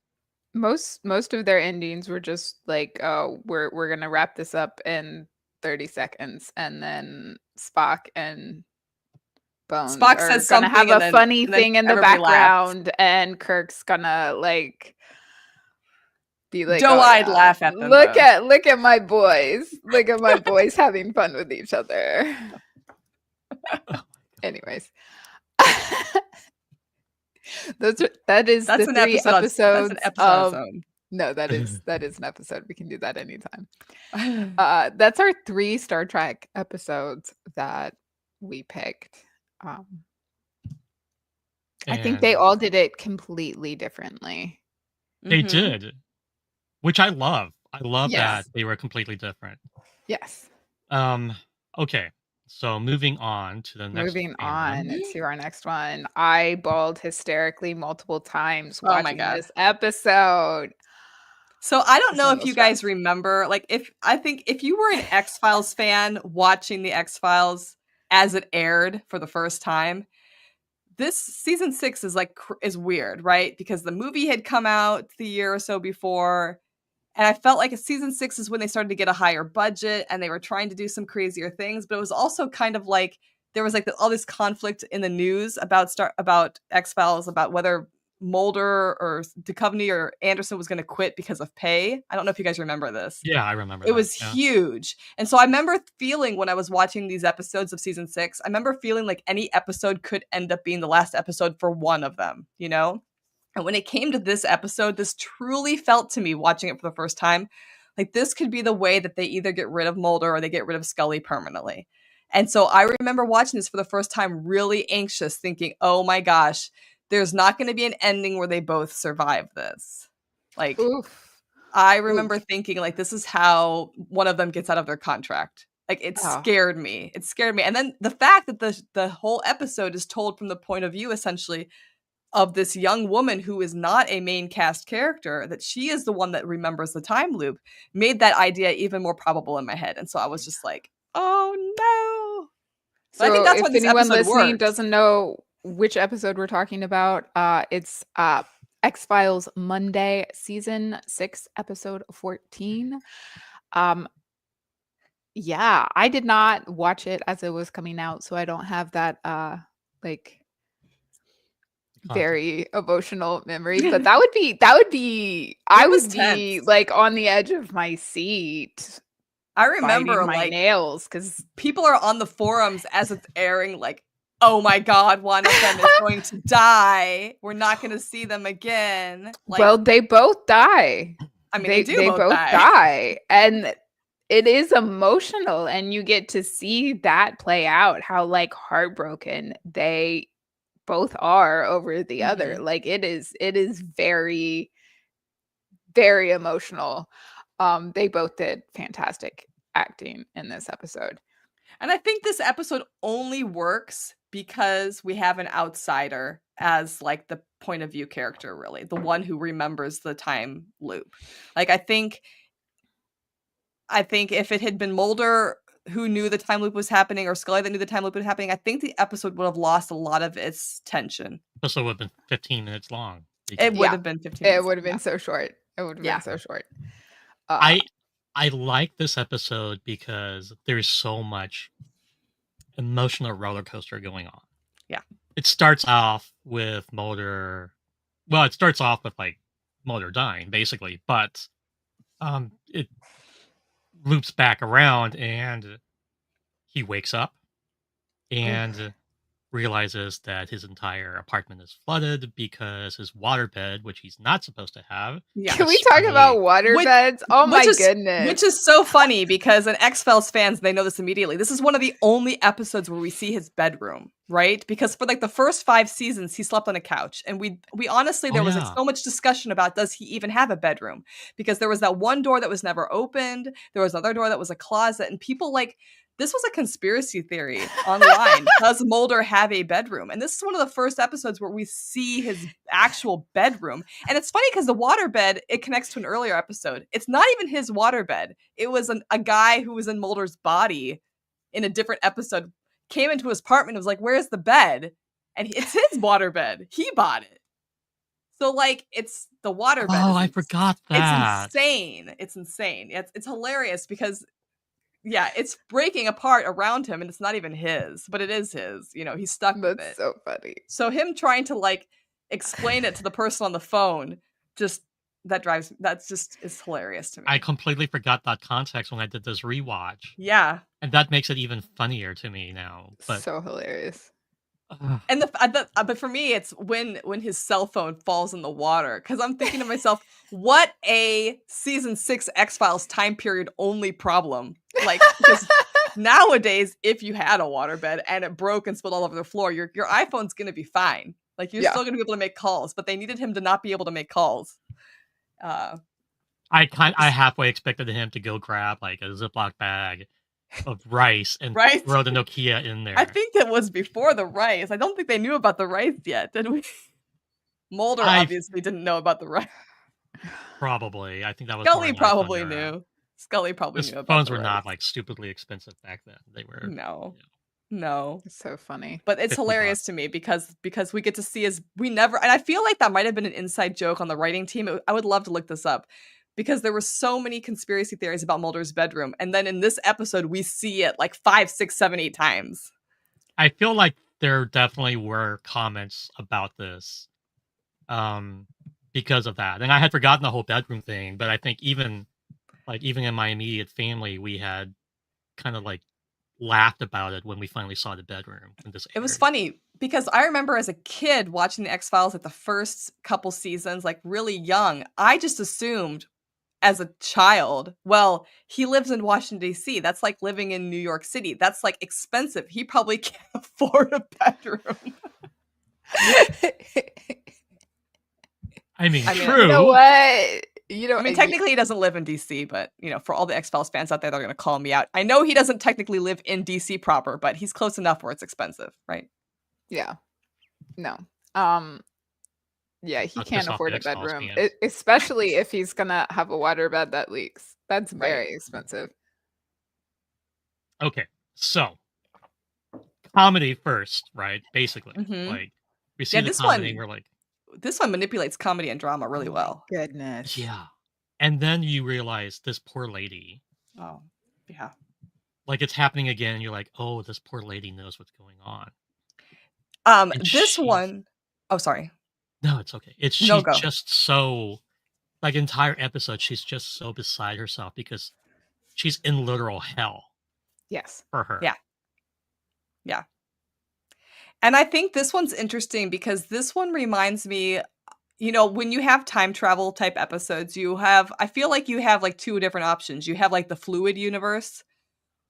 most of their endings were just like, oh, we're gonna wrap this up in 30 seconds, and then Spock and Bones says gonna have a funny thing in the background, laughs. And Kirk's gonna like be like, doe-eyed laugh at them. Look at my boys. Look at my boys having fun with each other. Anyways. That's the three episodes. That's an episode. No, that is an episode. We can do that anytime. That's our 3 Star Trek episodes that we picked. I think they And all did it completely differently. they Mhm. did, which I love. I love that Yes. they were completely different. Yes. Um, okay, so moving on to the next Moving fandom. on to our next one. I bawled hysterically multiple times Oh my watching god. this episode. So I don't It's know a if little you guys stressed. remember, like I think if you were an X-Files fan watching the X-Files as it aired for the first time, this season 6 is like is weird, right? Because the movie had come out the year or so before, and I felt like season 6 is when they started to get a higher budget and they were trying to do some crazier things, but it was also kind of like there was like all this conflict in the news about X-Files, about whether Mulder or Duchovny or Anderson was going to quit because of pay. I don't know if you guys remember this. Yeah, I remember It that. was Yeah. huge. And so I remember feeling when I was watching these episodes of season 6, I remember feeling like any episode could end up being the last episode for one of them, you know? And when it came to this episode, this truly felt to me watching it for the first time, like this could be the way that they either get rid of Mulder or they get rid of Scully permanently. And so I remember watching this for the first time really anxious, thinking, oh my gosh, there's not going to be an ending where they both survive this. Like, Oof. I remember Oof. thinking, like, this is how one of them gets out of their contract. Like, it Oh. scared me. It scared me. And then the fact that the whole episode is told from the point of view, essentially, of this young woman who is not a main cast character, that she is the one that remembers the time loop, made that idea even more probable in my head. And so I was just like, oh no. But I think So that's why if this anyone episode listening worked. doesn't know which episode we're talking about, it's X-Files Monday, season 6, episode 14. Um, yeah, I did not watch it as it was coming out, so I don't have that like very emotional memory, but I would was be tense. like on the edge of my seat, I biting remember, my like, nails because people are on the forums as it's airing, like, oh my god, one of them is going to die. We're not going to see them again. Like, well, they both die. I mean, they do They both both die. die, and it is emotional, and you get to see that play out, how like heartbroken they both are over the other. Mhm. Like it is very, very emotional. They both did fantastic acting in this episode. And I think this episode only works because we have an outsider as like the point of view character, really, the one who remembers the time loop. Like, I think if it had been Mulder who knew the time loop was happening, or Scully that knew the time loop was happening, I think the episode would have lost a lot of its tension. Episode would have been 15 minutes long. It would Yeah. have been 15 It minutes. would have Yeah. been so short. It would have Yeah. been so short. I like this episode because there's so much emotional roller coaster going on. Yeah. It starts off with Mulder. Well, it starts off with like Mulder dying, basically, but it loops back around and he wakes up and realizes that his entire apartment is flooded because his waterbed, which he's not supposed to have. Yeah. Can we talk about water Which- beds? Oh my Which goodness. is so funny because in X-Files fans, they know this immediately. This is one of the only episodes where we see his bedroom, right? Because for like the first 5 seasons, he slept on a couch. And we honestly, there was like so much discussion about, does he even have a bedroom? Because there was that one door that was never opened. There was another door that was a closet. And people like, this was a conspiracy theory online. Does Mulder have a bedroom? And this is one of the first episodes where we see his actual bedroom. And it's funny because the waterbed, it connects to an earlier episode. It's not even his waterbed. It was a guy who was in Mulder's body in a different episode, came into his apartment and was like, where's the bed? And it's his waterbed. He bought it. So, like, it's the waterbed. Oh, I forgot that. It's insane. It's insane. It's hilarious because... yeah, it's breaking apart around him, and it's not even his, but it is his. You know, he's stuck with it. That's so funny. So him trying to like explain it to the person on the phone, it's hilarious to me. I completely forgot that context when I did this rewatch. Yeah, And that makes it even funnier to me now. But So hilarious. and but for me, it's when his cell phone falls in the water, because I'm thinking to myself, what a season 6 X-Files time period only problem. Like, because nowadays, if you had a waterbed and it broke and spilled all over the floor, your iPhone's gonna be fine. Like, you're Yeah. still gonna be able to make calls, but they needed him to not be able to make calls. I Because halfway expected him to go grab like a Ziploc bag of rice and right? throw the Nokia in I there. think that was before the rice. I don't think they knew about the rice yet, did we? Mulder I obviously didn't know about the rice. probably. I think that was more Scully in the iPhone probably era. knew. Scully probably Those knew about phones the were not rice. like stupidly expensive back then. They were, No. you know, No. It's so funny. But it's 50 hilarious bucks. to me because we get to see we never, and I feel like that might have been an inside joke on the writing team. I would love to look this up because there were so many conspiracy theories about Mulder's bedroom, and then in this episode we see it like 5, 6, 7, 8 times. I feel like there definitely were comments about this because of that. And I had forgotten the whole bedroom thing, but I think even in my immediate family, we had kind of like laughed about it when we finally saw the bedroom when this It was aired. funny because I remember as a kid watching the X-Files like the first couple seasons, like really young. I just assumed as a child, well, he lives in Washington, D.C. That's like living in New York City. That's like expensive. He probably can't afford a bedroom. I mean, I mean, true. You know what? You know, I mean, technically he doesn't live in DC, but for all the X-Files fans out there, they're going to call me out. I know he doesn't technically live in DC proper, but he's close enough where it's expensive, right? yeah. No. Yeah, he I'll can't piss off the afford a X-Files bedroom, fans. especially if he's gonna have a waterbed that leaks. That's Right. very expensive. Okay, so comedy first, right? Basically, Mhm. like we see Yeah, the this comedy, one we're like, manipulates comedy and drama really Oh my well. goodness. yeah. And then you realize this poor lady, Oh, yeah. like it's happening again, and you're like, oh, this poor lady knows what's going on. And This one oh, sorry. no, it's okay. No, She's go. just so like entire episode, she's just so beside herself because she's in literal hell Yes. for her. Yeah. Yeah. And I think this one's interesting because this one reminds me, when you have time travel type episodes, I feel like you have like two different options. You have like the fluid universe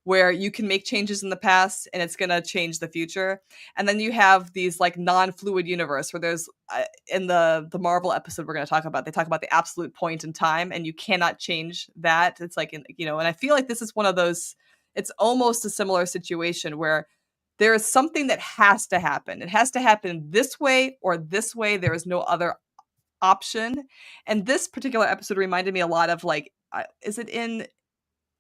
where you can make changes in the past and it's going to change the future. And then you have these like non-fluid universe where there's in the Marvel episode we're going to talk about, they talk about the absolute point in time and you cannot change that. It's like, and I feel like this is one of those, it's almost a similar situation where there is something that has to happen. It has to happen this way or this way. There is no other option. And this particular episode reminded me a lot of like, is it in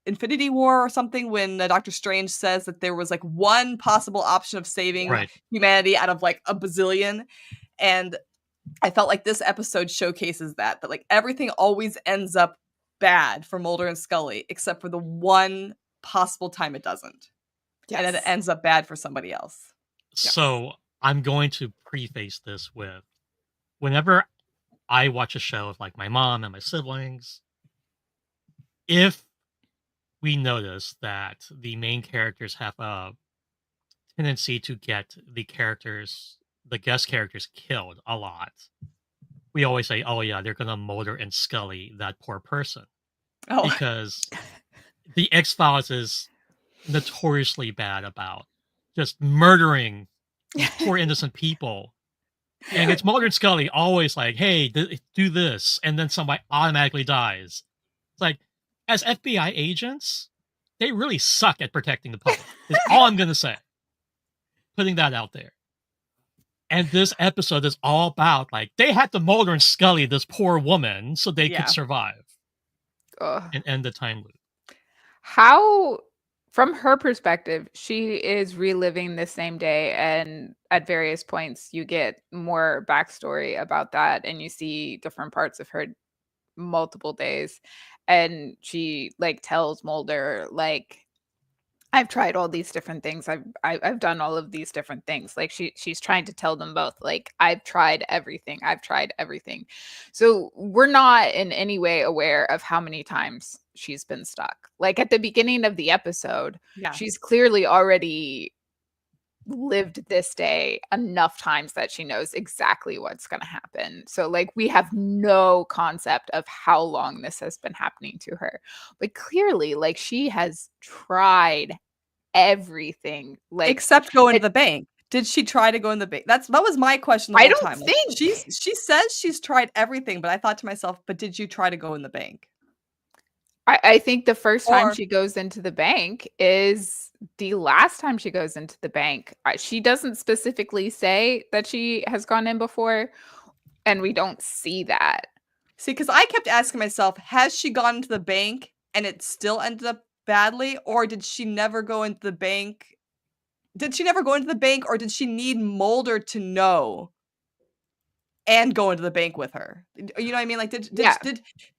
Infinity War or something when Doctor Strange says that there was like one possible option of saving Right. humanity out of like a bazillion? And I felt like this episode showcases that like everything always ends up bad for Mulder and Scully, except for the one possible time it doesn't. Yes. And then it ends up bad for somebody else. So I'm going to preface this with whenever I watch a show with like my mom and my siblings, if we notice that the main characters have a tendency to get the guest characters killed a lot, we always say, oh yeah, they're gonna Mulder and Scully that poor person. Oh, Because the X-Files is notoriously bad about just murdering these poor innocent people. And it's Mulder and Scully always like, hey, do this, and then somebody automatically dies. It's like, as FBI agents, they really suck at protecting the public. Is all I'm gonna say. Putting that out there. And this episode is all about like they had to Mulder and Scully this poor woman so they Yeah. could survive Ugh. and end the time loop. How, from her perspective, she is reliving the same day, and at various points, you get more backstory about that, and you see different parts of her multiple days. And she like tells Mulder, like, I've tried all these different things. I've done all of these different things. Like she's trying to tell them both, like, I've tried everything. I've tried everything. So we're not in any way aware of how many times she's been stuck. Like at the beginning of the episode, Yeah. she's clearly already lived this day enough times that she knows exactly what's going to happen. So like we have no concept of how long this has been happening to her. But clearly like she has tried everything, like Except going to the bank. Did she try to go in the bank? That was my question the I whole don't time. Like, think. she says she's tried everything, but I thought to myself, but did you try to go in the bank? I think the first time Or she goes into the bank is the last time she goes into the bank. She doesn't specifically say that she has gone in before, and we don't see that. see, because I kept asking myself, has she gone into the bank and it still ended up badly, or did she never go into the bank? Did she never go into the bank, or did she need Mulder to know and go into the bank with her? You know what I mean? Like, Yeah.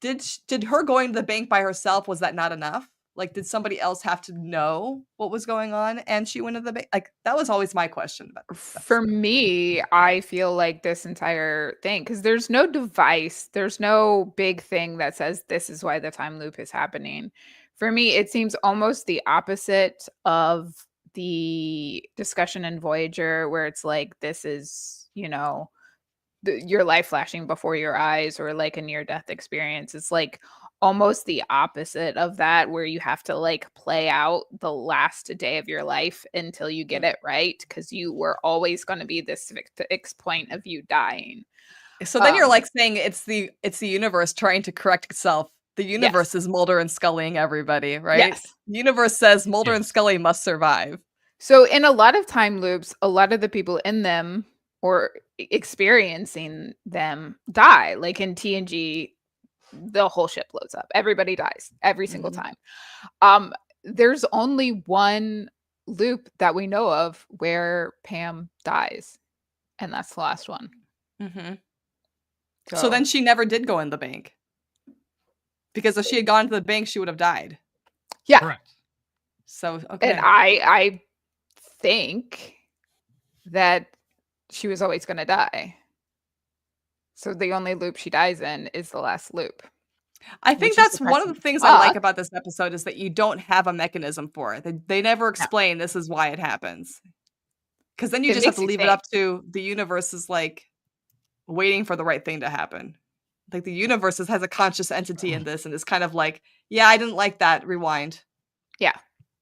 did her going to the bank by herself, was that not enough? Like, did somebody else have to know what was going on and she went to the bank? Like, that was always my question about this For episode. me, I feel like this entire thing, because there's no device, there's no big thing that says this is why the time loop is happening. For me, it seems almost the opposite of the discussion in Voyager, where it's like, this is, your life flashing before your eyes, or like a near death experience. It's like almost the opposite of that, where you have to like play out the last day of your life until you get it right, because you were always going to be this fixed point of you dying. So then you're like saying it's the universe trying to correct itself. The Yes. universe is Mulder and Scullying everybody, right? Yes. The universe says Mulder and Yes. Scully must survive. So in a lot of time loops, a lot of the people in them or experiencing them die. Like in TNG, the whole ship blows up. Everybody dies every single Mhm. time. There's only one loop that we know of where Pam dies, and that's the last one. Mhm. So then she never did go in the bank. Because if she had gone to the bank, she would have died. yeah. Correct. So, And okay. I think that she was always going to die. So the only loop she dies in is the last loop. I think which is that's one of the depressing. things I like But about this episode is that you don't have a mechanism for it. They never explain this is why it happens. Because then you it just have makes to you leave it think. up to the universe is like waiting for the right thing to happen. Like the universe has a conscious entity in this and is kind of like, yeah, I didn't like that. Rewind. Yeah.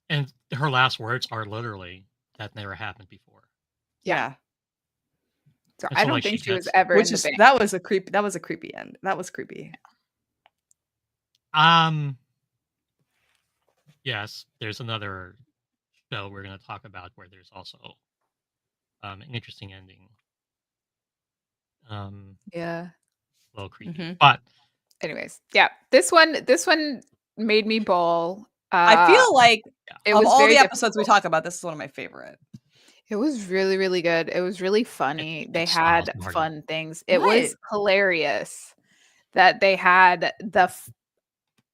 And her last words are literally, "That never happened before." Yeah. Yeah. So And I so, don't like, think she she was gets ever Which in the is bank. that was a creepy end. That was creepy. Yes, there's another show we're gonna talk about where there's also an interesting ending. Yeah. A little creepy. Mhm. But Anyways, yeah. This one made me bawl. I feel like It of was all very the episodes we difficult. talk about, this is one of my favorite. It was really, really good. It was really funny. They it's not had Marty. fun things. It Right. was hilarious that they had the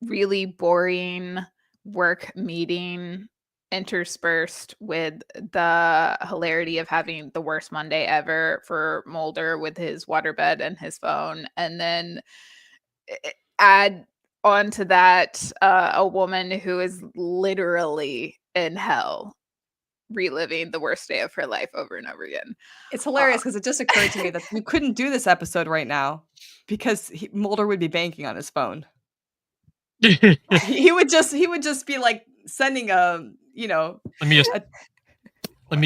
really boring work meeting interspersed with the hilarity of having the worst Monday ever for Mulder with his waterbed and his phone. And then add on to that a woman who is literally in hell, reliving the worst day of her life over and over again. It's hilarious because it just occurred to me that you couldn't do this episode right now because Mulder would be banking on his phone. He would just be like sending Let me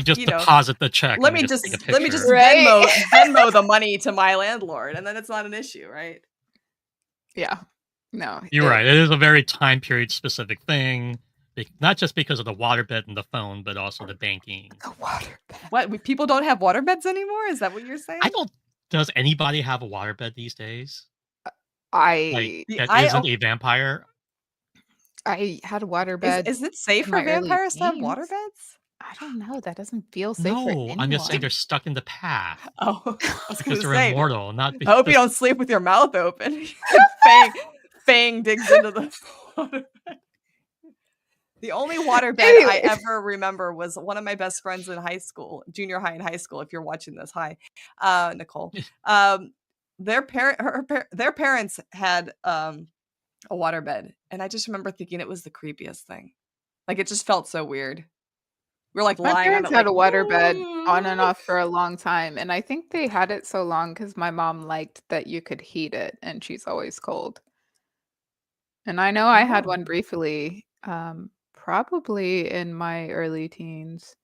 just a, deposit the check. let Let me me just take a just let me just picture. Right? Venmo the money to my landlord, and then it's not an issue, right? Yeah. No. You're right. It is a very time period specific thing. Not just because of the waterbed and the phone, but also the banking. The waterbed. What, people don't have waterbeds anymore? Is that what you're saying? Does anybody have a waterbed these days? I That isn't a vampire? had a waterbed. Is it safe in for my early vampires to have teens. waterbeds? I don't know. That doesn't feel safe for No, I'm just saying anyone. they're stuck in the past Oh, I was because gonna they're say, immortal, not I hope you because don't sleep with your mouth open. Fang digs into the waterbed. The only waterbed I Anyways. ever remember was one of my best friends in high school, junior high and high school. If you're watching this, hi, Nicole. Their parents had a waterbed, and I just remember thinking it was the creepiest thing. Like it just felt so weird. We're like My lying on parents it, had like a waterbed on and off for a long time, and I think they had it so long because my mom liked that you could heat it, and she's always cold. And I know I had Oh. one briefly, probably in my early teens,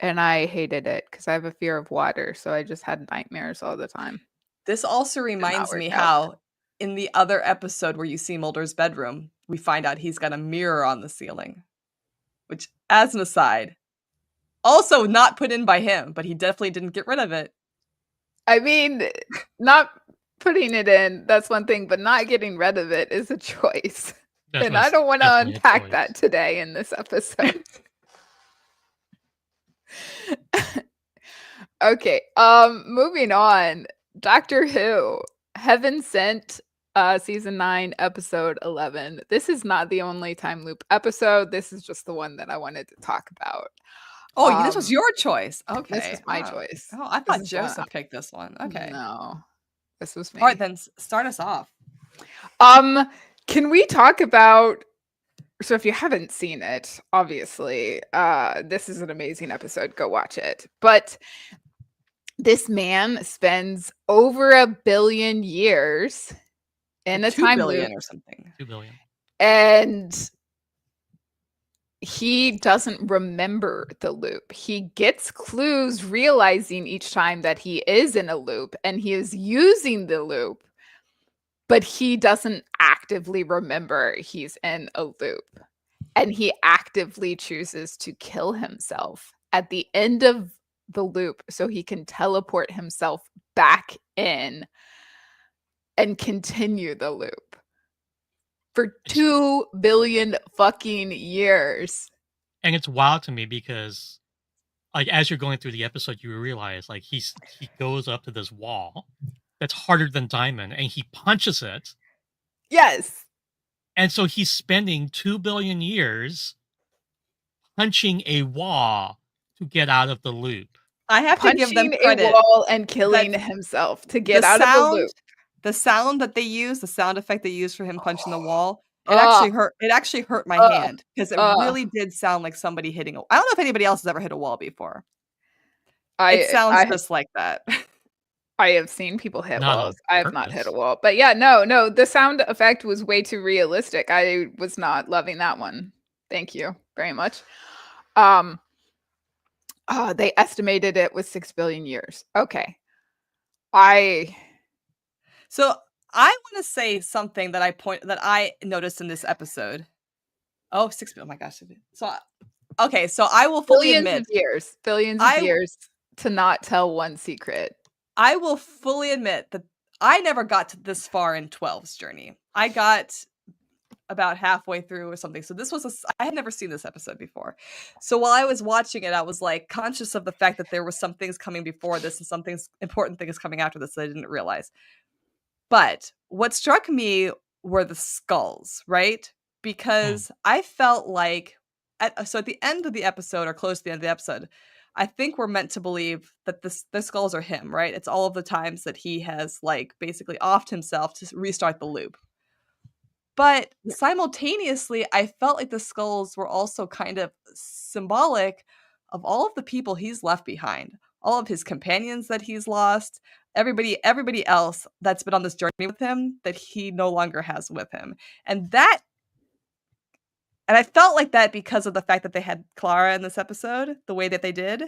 and I hated it because I have a fear of water, so I just had nightmares all the time. This also Did not reminds work me out. how in the other episode where you see Mulder's bedroom, we find out he's got a mirror on the ceiling, which, as an aside, also not put in by him, but he definitely didn't get rid of it. I mean, not putting it in, that's one thing, but not getting rid of it is a choice. That's And I don't want to definitely a unpack choice. that today in this episode. Okay, moving on. Doctor Who, Heaven Sent, season 9, episode 11. This is not the only time loop episode. This is just the one that I wanted to talk about. Oh, this was your choice. This Okay. was my choice. Oh, I This thought is the one- Joseph picked this one. Okay. No, this was me. All right, then start us off. Can we talk about, so if you haven't seen it, obviously, this is an amazing episode. Go watch it. But this man spends over 1 billion years in a 2 time billion loop, or something. 2 billion. and he doesn't remember the loop. He gets clues realizing each time that he is in a loop and he is using the loop, but he doesn't actively remember he's in a loop. And he actively chooses to kill himself at the end of the loop so he can teleport himself back in and continue the loop for 2 billion fucking years. And it's wild to me because, like, as you're going through the episode, you realize, like, he goes up to this wall that's harder than diamond, and he punches it. Yes. And so he's spending 2 billion years punching a wall to get out of the loop. I have to give them Punching credit. a wall and killing himself to get out of the loop. The sound that they use, the sound effect they used for him punching the wall, it actually hurt my hand because it really did sound like somebody hitting I don't know if anybody else has ever hit a wall before. It sounds just like that. I have seen people hit Not walls. on I have not hit purpose. a wall. But yeah, no, the sound effect was way too realistic. I was not loving that one. Thank you very much. They estimated it was 6 billion years. Okay. So I want to say something that I noticed in this episode. Oh, 6 billion. Oh my gosh. So okay, so I will fully admit billions of years to not tell one secret. I will fully admit that I never got to this far in 12's journey. I got about halfway through or something. So I had never seen this episode before. So while I was watching it, I was like conscious of the fact that there were some things coming before this and some important things coming after this that I didn't realize. But what struck me were the skulls, right? Because I felt like at the end of the episode or close to the end of the episode, I think we're meant to believe that the skulls are him, right? It's all of the times that he has like basically offed himself to restart the loop. But simultaneously, I felt like the skulls were also kind of symbolic of all of the people he's left behind, all of his companions that he's lost, everybody else that's been on this journey with him that he no longer has with him. And I felt like that because of the fact that they had Clara in this episode, the way that they did.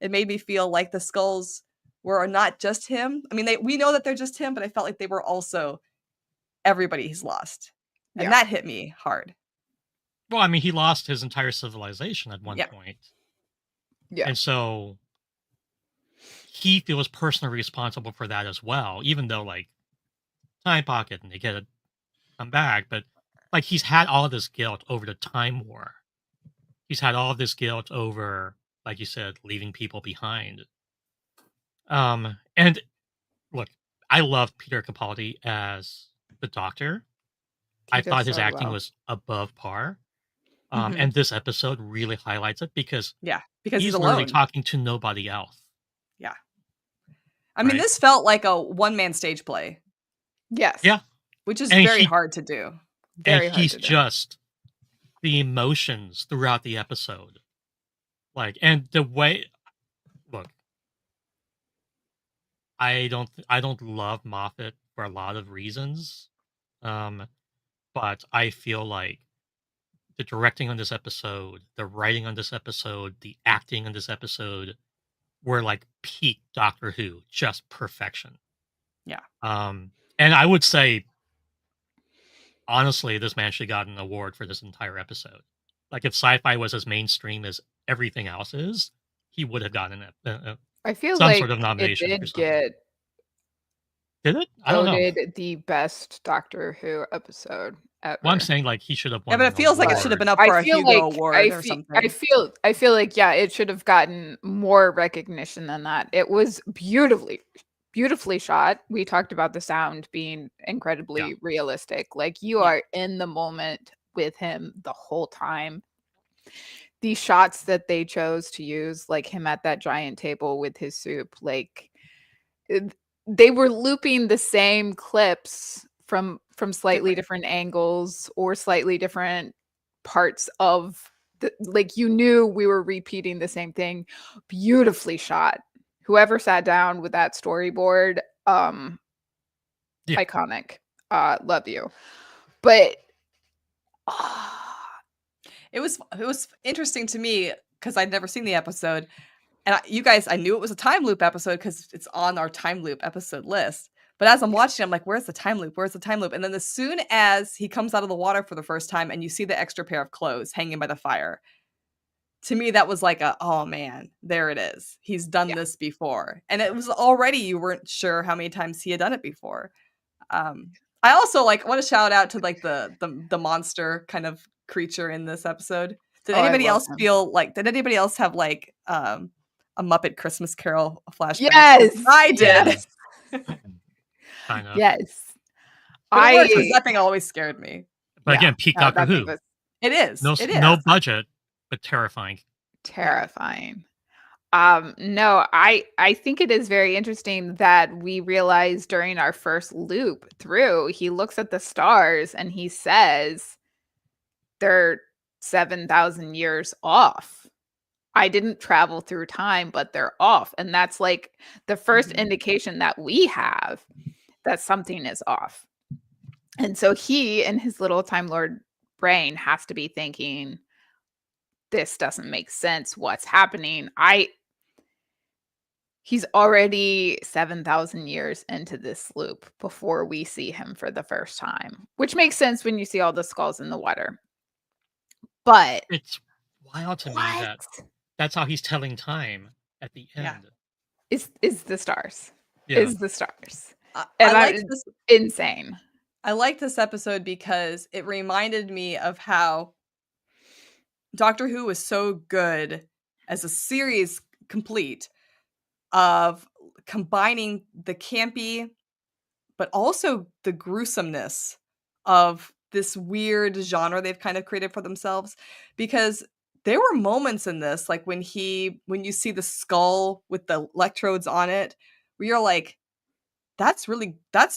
It made me feel like the skulls were not just him. I mean, we know that they're just him, but I felt like they were also everybody he's lost. And that hit me hard. Well, I mean, he lost his entire civilization at one point. Yeah. And so he feels personally responsible for that as well, even though, like, Time Pocket and they get to come back. But, like, he's had all of this guilt over the Time War. He's had all of this guilt over, like you said, leaving people behind. And look, I love Peter Capaldi as the Doctor. I thought his acting was above par. And this episode really highlights it because he's literally alone. talking to nobody else. Yeah. I mean, this felt like a one-man stage play. Yes. Yeah. Which is very hard to do. Very hard to do. Just the emotions throughout the episode. Like, and the way, look, I don't love Moffat for a lot of reasons. But I feel like the directing on this episode, the writing on this episode, the acting on this episode were like peak Doctor Who, just perfection. Yeah. And I would say, honestly, this man should have got an award for this entire episode. Like, if sci-fi was as mainstream as everything else is, he would have gotten I feel some like sort of it nomination for did something. get Did it? I don't know. voted the best Doctor Who episode ever. Well, I'm saying like he should have won. Yeah, but it an feels like it should have been up for a Hugo Award or something. I feel like yeah, it should have gotten more recognition than that. It was beautifully shot. We talked about the sound being incredibly realistic. Like you are in the moment with him the whole time. The shots that they chose to use, like him at that giant table with his soup, like they were looping the same clips from slightly different angles or slightly different parts of the, like you knew we were repeating the same thing. Beautifully shot. Whoever sat down with that storyboard, iconic. Love you. But it was interesting to me because I'd never seen the episode. And you guys, I knew it was a time loop episode because it's on our time loop episode list. But as I'm watching, I'm like, where's the time loop? Where's the time loop? And then as soon as he comes out of the water for the first time and you see the extra pair of clothes hanging by the fire, to me, that was like oh man, there it is. He's done this before. And it was already, you weren't sure how many times he had done it before. I also like want to shout out to like the monster kind of creature in this episode. Did anybody else feel like, did anybody else have like a Muppet Christmas Carol flashback? Yes, I did. I know. Yes, that thing always scared me. But again, peak Doctor Who. It is. No budget, but terrifying. No, I think it is very interesting that we realized during our first loop through, he looks at the stars and he says they're 7,000 years off. I didn't travel through time, but they're off. And that's like the first indication that we have that something is off. And so he, in his little Time Lord brain, has to be thinking, this doesn't make sense. What's happening? He's already 7,000 years into this loop before we see him for the first time, which makes sense when you see all the skulls in the water. But it's wild to me that that's how he's telling time at the end. Is the stars. Yeah. Is the stars. And I like this. Insane. I like this episode because it reminded me of how Doctor Who was so good as a series complete of combining the campy, but also the gruesomeness of this weird genre they've kind of created for themselves. Because there were moments in this, like when you see the skull with the electrodes on it, where you're like, that's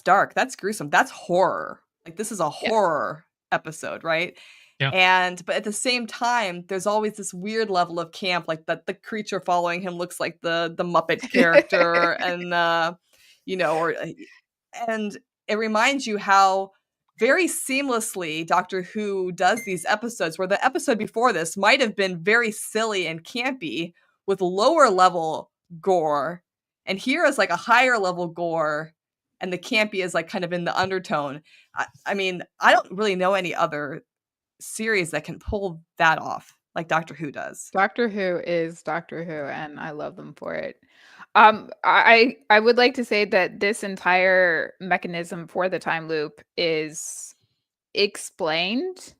dark, that's gruesome, that's horror. Like this is a horror episode, right? Yeah. But at the same time, there's always this weird level of camp, like that the creature following him looks like the Muppet character, and and it reminds you how very seamlessly Doctor Who does these episodes, where the episode before this might have been very silly and campy with lower level gore, and here is like a higher level gore, and the campy is like kind of in the undertone. I mean, I don't really know any other series that can pull that off like Doctor Who does. Doctor Who is Doctor Who, and I love them for it. I would like to say that this entire mechanism for the time loop is explained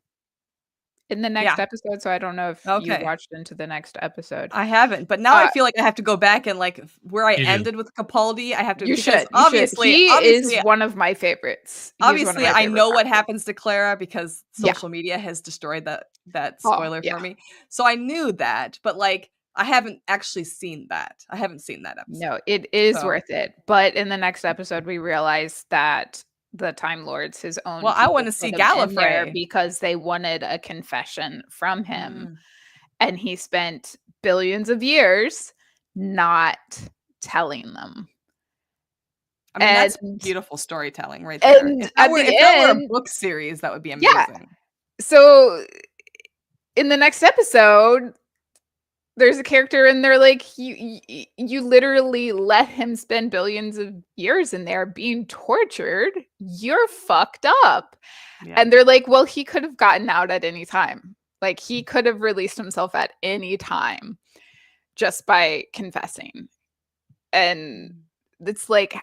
in the next episode, so I don't know if you watched into the next episode. I haven't, but now I feel like I have to go back and like where I ended with Capaldi. I have to. You should. Obviously, he is one of my favorites. Obviously, I know what happens to Clara because social media has destroyed that spoiler for me. So I knew that, but like I haven't actually seen that. I haven't seen that episode. No, it is worth it. But in the next episode, we realize that the Time Lords, his own. Well, I want to see Gallifrey because they wanted a confession from him, and he spent billions of years not telling them. I mean, that's beautiful storytelling right there. And if that were a book series, that would be amazing. Yeah. So in the next episode, there's a character and they're like, you literally let him spend billions of years in there being tortured. You're fucked up. Yeah. And they're like, well, he could have gotten out at any time. Like he could have released himself at any time just by confessing. And it's like,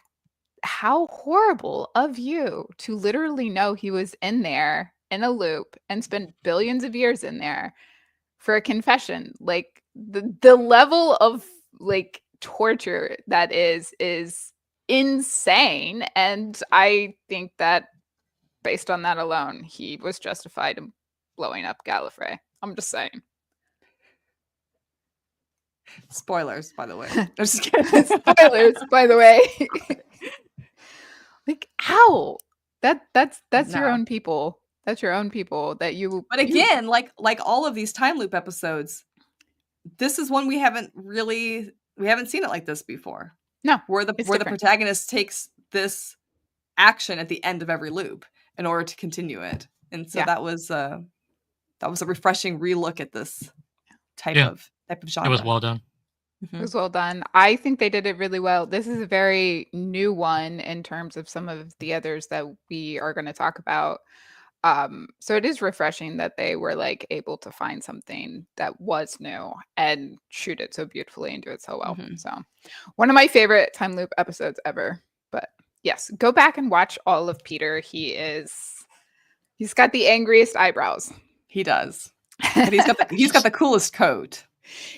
how horrible of you to literally know he was in there in a loop and spend billions of years in there for a confession. Like the level of like torture that is insane. And I think that based on that alone, he was justified in blowing up Gallifrey. I'm just saying. Spoilers, by the way. Just kidding. Spoilers, by the way. Like, ow. That's your No. own people. That's your own people that you. But again, like all of these time loop episodes, this is one we haven't seen it like this before. No, Where the different. protagonist takes this action at the end of every loop in order to continue it. And so that was a refreshing relook at this type of genre. It was well done. It was well done. I think they did it really well. This is a very new one in terms of some of the others that we are going to talk about. So it is refreshing that they were like able to find something that was new and shoot it so beautifully and do it so well. So one of my favorite time loop episodes ever. But yes, go back and watch all of Peter. He's got the angriest eyebrows. He does. But he's got the coolest coat.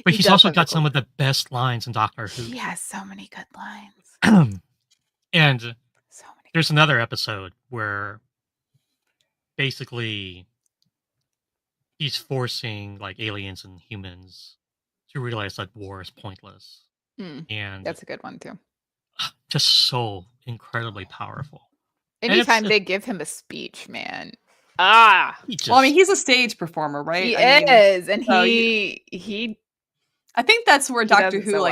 But he's also got some of the best lines in Doctor Who. He has so many good lines. And there's another episode where basically he's forcing like aliens and humans to realize that war is pointless. And that's a good one too. Just so incredibly powerful. Anytime they give him a speech, man. Well, I mean, he's a stage performer, right? He is, and so he. I think that's where Doctor Who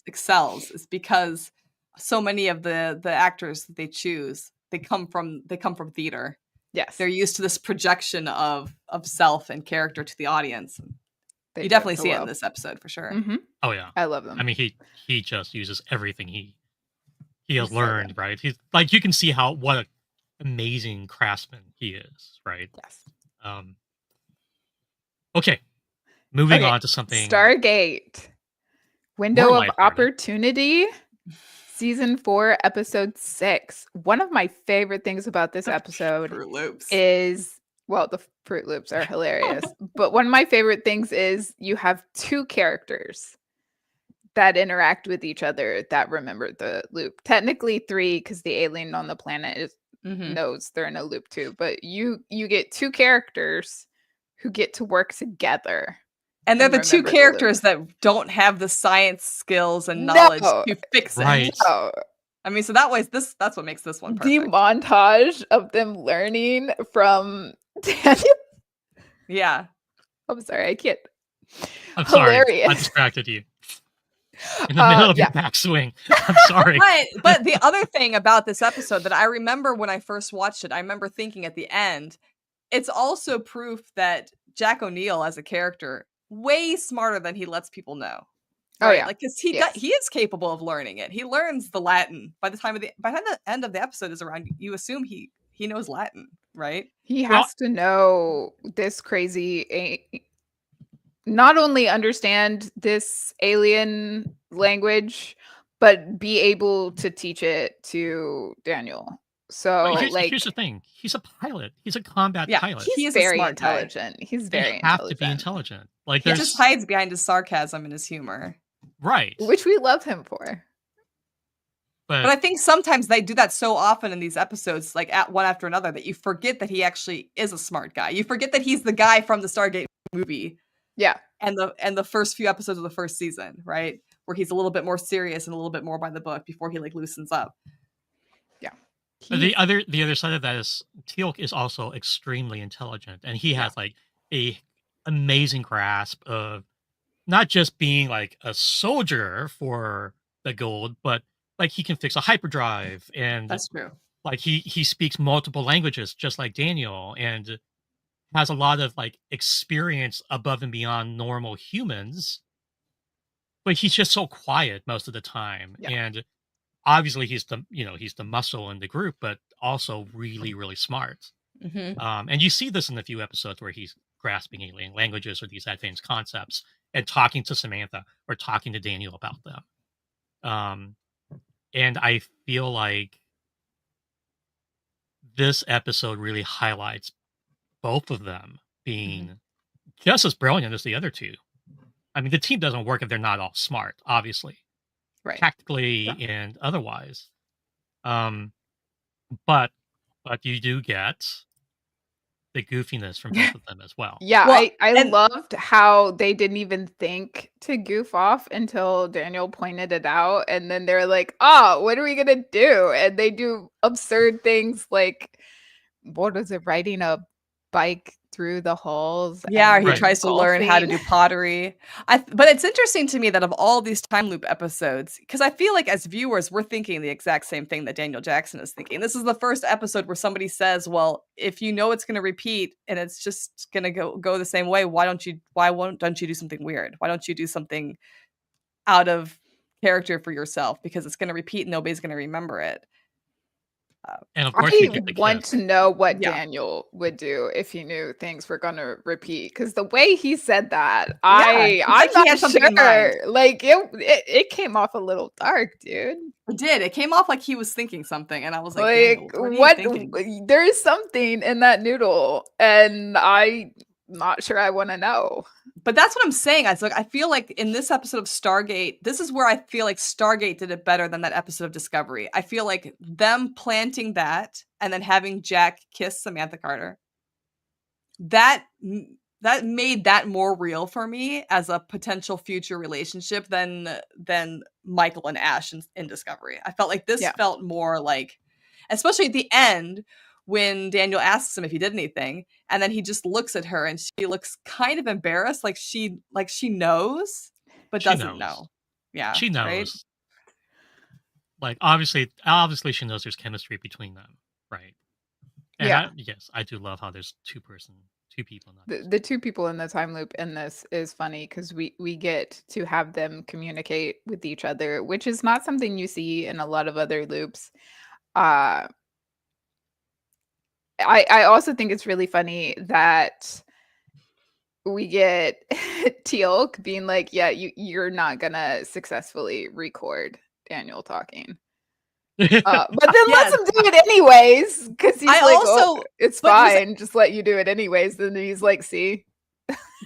excels, is because so many of the actors that they choose, they come from theater. Yes, they're used to this projection of self and character to the audience. You definitely see it in this episode for sure. Oh yeah, I love them. I mean, he just uses everything he has learned, right? He's like, you can see what an amazing craftsman he is, right? Yes. Okay. Moving on to something. Stargate. Window of Opportunity. Season 4, episode 6. One of my favorite things about this episode Fruit Loops is, well, the Fruit Loops are hilarious. But one of my favorite things is you have two characters that interact with each other that remember the loop. Technically 3, because the alien on the planet knows they're in a loop too. But you get two characters who get to work together. And they're the two characters that don't have the science skills and knowledge to fix it. Right. No. I mean, so that's what makes this one perfect. The montage of them learning from Daniel. Yeah. I'm sorry, I can't. I'm sorry. I distracted you. In the middle of your backswing. I'm sorry. But the other thing about this episode that I remember when I first watched it, I remember thinking at the end, it's also proof that Jack O'Neill as a character way smarter than he lets people know. Right? Oh yeah, like because he is capable of learning it. He learns the Latin by the time the end of the episode is around. You assume he knows Latin, right? He has to know this crazy. Not only understand this alien language, but be able to teach it to Daniel. So, here's the thing: he's a pilot. He's a combat pilot. He's very intelligent. He's very intelligent. Have to be intelligent. Like he just hides behind his sarcasm and his humor, right? Which we love him for. But I think sometimes they do that so often in these episodes, like at one after another, that you forget that he actually is a smart guy. You forget that he's the guy from the Stargate movie. Yeah, and the first few episodes of the first season, right, where he's a little bit more serious and a little bit more by the book before he like loosens up. Yeah. The other side of that is Teal'c is also extremely intelligent, and he has like a amazing grasp of not just being like a soldier for the gold, but like he can fix a hyperdrive, and that's true. Like he speaks multiple languages just like Daniel, and has a lot of like experience above and beyond normal humans, but he's just so quiet most of the time. Yeah. And obviously he's he's the muscle in the group, but also really, really smart. Mhm. And you see this in a few episodes where he's grasping alien languages or these advanced concepts and talking to Samantha or talking to Daniel about them. Um, and I feel like this episode really highlights both of them Mhm. being just as brilliant as the other two. I mean, the team doesn't work if they're not all smart, obviously, Right. tactically Yeah. and otherwise. Um, but you do get the goofiness from both of them as well. Yeah, Well, I and loved how they didn't even think to goof off until Daniel pointed it out, and then they're like, "Oh, what are we gonna do?" And they do absurd things like, what was it, riding a bike through the halls yeah, and he Right. tries to learn how to golfing. do pottery. But it's interesting to me that of all these time loop episodes, because I feel like as viewers, we're thinking the exact same thing that Daniel Jackson is thinking. This is the first episode where somebody says, "Well, if you know it's going to repeat and it's just going to go the same way, don't you do something weird? Why don't you do something out of character for yourself? Because it's going to repeat and nobody's going to remember it." Uh, And of course, we I get the want kiss. to know what yeah, Daniel would do if he knew things were gonna repeat. Because the way he said that, yeah, it's I'm like he not had something in mind. sure. Like it came off a little dark, dude. It did. It came off like he was thinking something, and I was like, Like, "Daniel, what are you thinking?" there's something in that noodle, and I'm not sure I want to know. But that's what I'm saying. I feel like in this episode of Stargate, this is where I feel like Stargate did it better than that episode of Discovery. I feel like them planting that and then having Jack kiss Samantha Carter, that that made that more real for me as a potential future relationship than Michael and Ash in Discovery. I felt like this Yeah. felt more like, especially at the end when Daniel asks him if he did anything, and then he just looks at her and she looks kind of embarrassed, like she knows but She doesn't knows. know. Yeah, She right? knows. Like obviously, she knows there's chemistry between them, right? And Yeah. I do love how there's two people, not just The two people in the time loop in this is funny because we get to have them communicate with each other, which is not something you see in a lot of other loops. Uh, I also think it's really funny that we get Teal'c being like, "Yeah, you're not gonna successfully record Daniel talking." But then lets Yes. him do it anyways because he's I like, "Oh, also it's but was fine, just let you do it anyways." And then he's like, "See."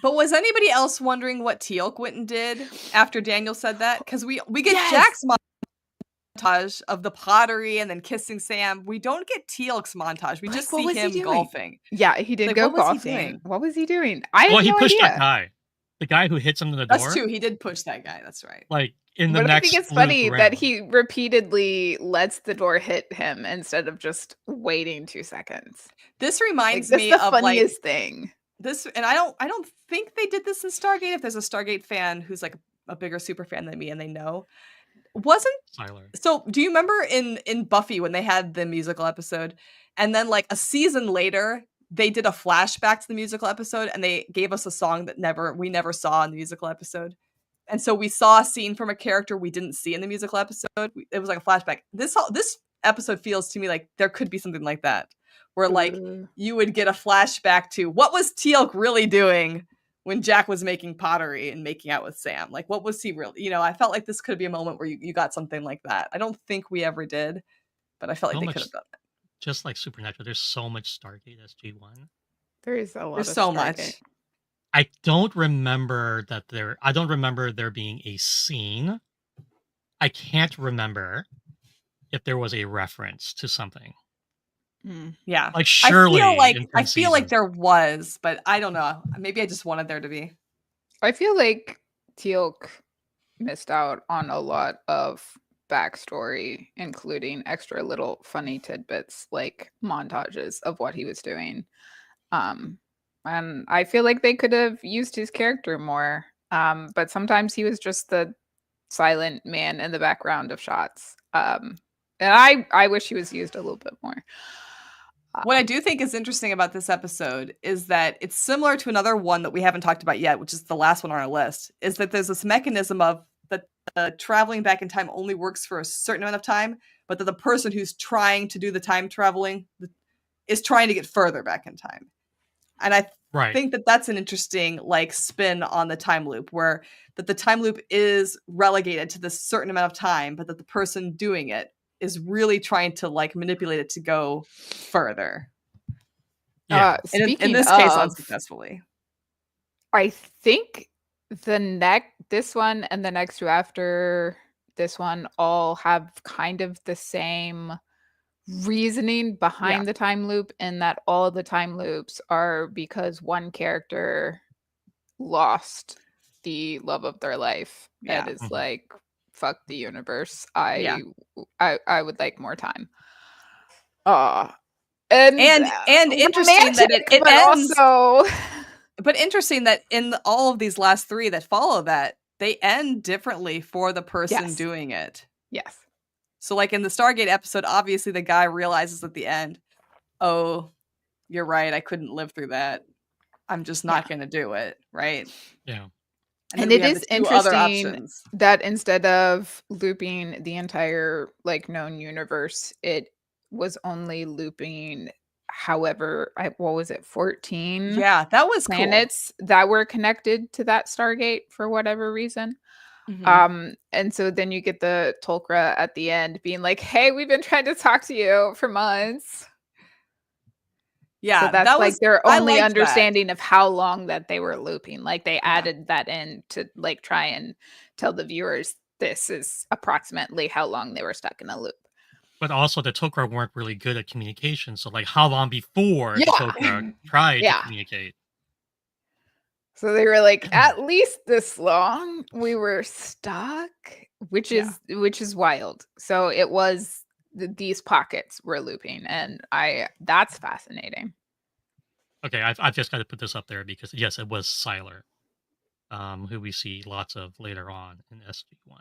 But was anybody else wondering what Teal'c went and did after Daniel said that? Because we get Yes. Jack's montage of the pottery and then kissing Sam. We don't get Teal'c's montage. We Like, just what see was he him doing? golfing. Yeah, he did Like, go what was he golfing. doing? What was he doing? I well, have he no pushed that idea. guy, the guy who hits him in the That's door. true. He did push that guy. That's right. Like in the But I think next it's loop funny that around. he repeatedly lets the door hit him instead of just waiting 2 seconds. This Like, reminds that's me the of like funniest thing. this, and I don't think they did this in Stargate. If there's a Stargate fan who's like a bigger super fan than me and they know, wasn't Tyler. so do you remember in Buffy when they had the musical episode and then like a season later they did a flashback to the musical episode and they gave us a song that we never saw in the musical episode. And so we saw a scene from a character we didn't see in the musical episode. It was like a flashback. This episode feels to me like there could be something like that where like you would get a flashback to what was Teal'c really doing when Jack was making pottery and making out with Sam. Like, what was he really? I felt like this could be a moment where you got something like that. I don't think we ever did, but I felt like So they much, could have done it. just like Supernatural. There's so much Stargate SG1. There is a lot There's of so Stargate. much. I don't remember there being a scene. I can't remember if there was a reference to something. Yeah. Like surely I feel like there was, but I don't know. Maybe I just wanted there to be. I feel like Teal'c missed out on a lot of backstory, including extra little funny tidbits like montages of what he was doing. And I feel like they could have used his character more. But sometimes he was just the silent man in the background of shots. And I wish he was used a little bit more. What I do think is interesting about this episode is that it's similar to another one that we haven't talked about yet, which is the last one on our list, is that there's this mechanism of that traveling back in time only works for a certain amount of time, but that the person who's trying to do the time traveling is trying to get further back in time. And I think that that's an interesting like spin on the time loop, where that the time loop is relegated to this certain amount of time, but that the person doing it is really trying to like manipulate it to go further. Yeah. In this case, unsuccessfully. I think this one and the next two after this one all have kind of the same reasoning behind the time loop, and that all the time loops are because one character lost the love of their life and is like, fuck the universe. I would like more time. And interesting that it ends also but interesting that in all of these last three that follow that, they end differently for the person doing it. Yes. So like in the Stargate episode, obviously the guy realizes at the end, oh, you're right, I couldn't live through that. I'm just not going to do it, right? Yeah. And it is interesting that instead of looping the entire like known universe, it was only looping however, what was it, 14? Yeah, that was planets that were connected to that Stargate for whatever reason. And so then you get the Tulkra at the end being like, hey, we've been trying to talk to you for months. Yeah, so that's like their only understanding of how long that they were looping. Like they added that in to like try and tell the viewers this is approximately how long they were stuck in a loop. But also the Tulkra weren't really good at communication. So like how long before the Tulkra tried to communicate? So they were like, at least this long we were stuck, which is wild. So it was these pockets were looping, and that's fascinating. Okay, I've just got to put this up there because yes, it was Siler, who we see lots of later on in SG1.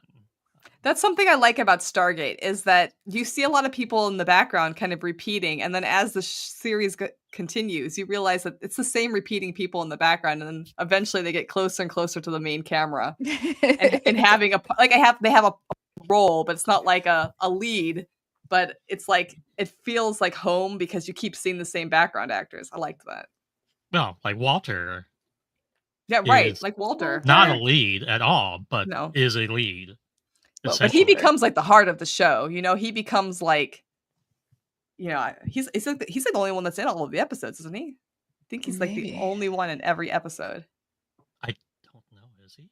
That's something I like about Stargate, is that you see a lot of people in the background kind of repeating, and then as the series continues, you realize that it's the same repeating people in the background, and then eventually they get closer and closer to the main camera, and having they have a role, but it's not like a lead, but it's like it feels like home because you keep seeing the same background actors. I liked that. Well, like Walter. Yeah, right. Like Walter. Not a lead at all, but is a lead. But he becomes like the heart of the show. You know, he becomes like, you know, he's like the only one that's in all of the episodes, isn't he? I think he's like the only one in every episode. I don't know. Is he?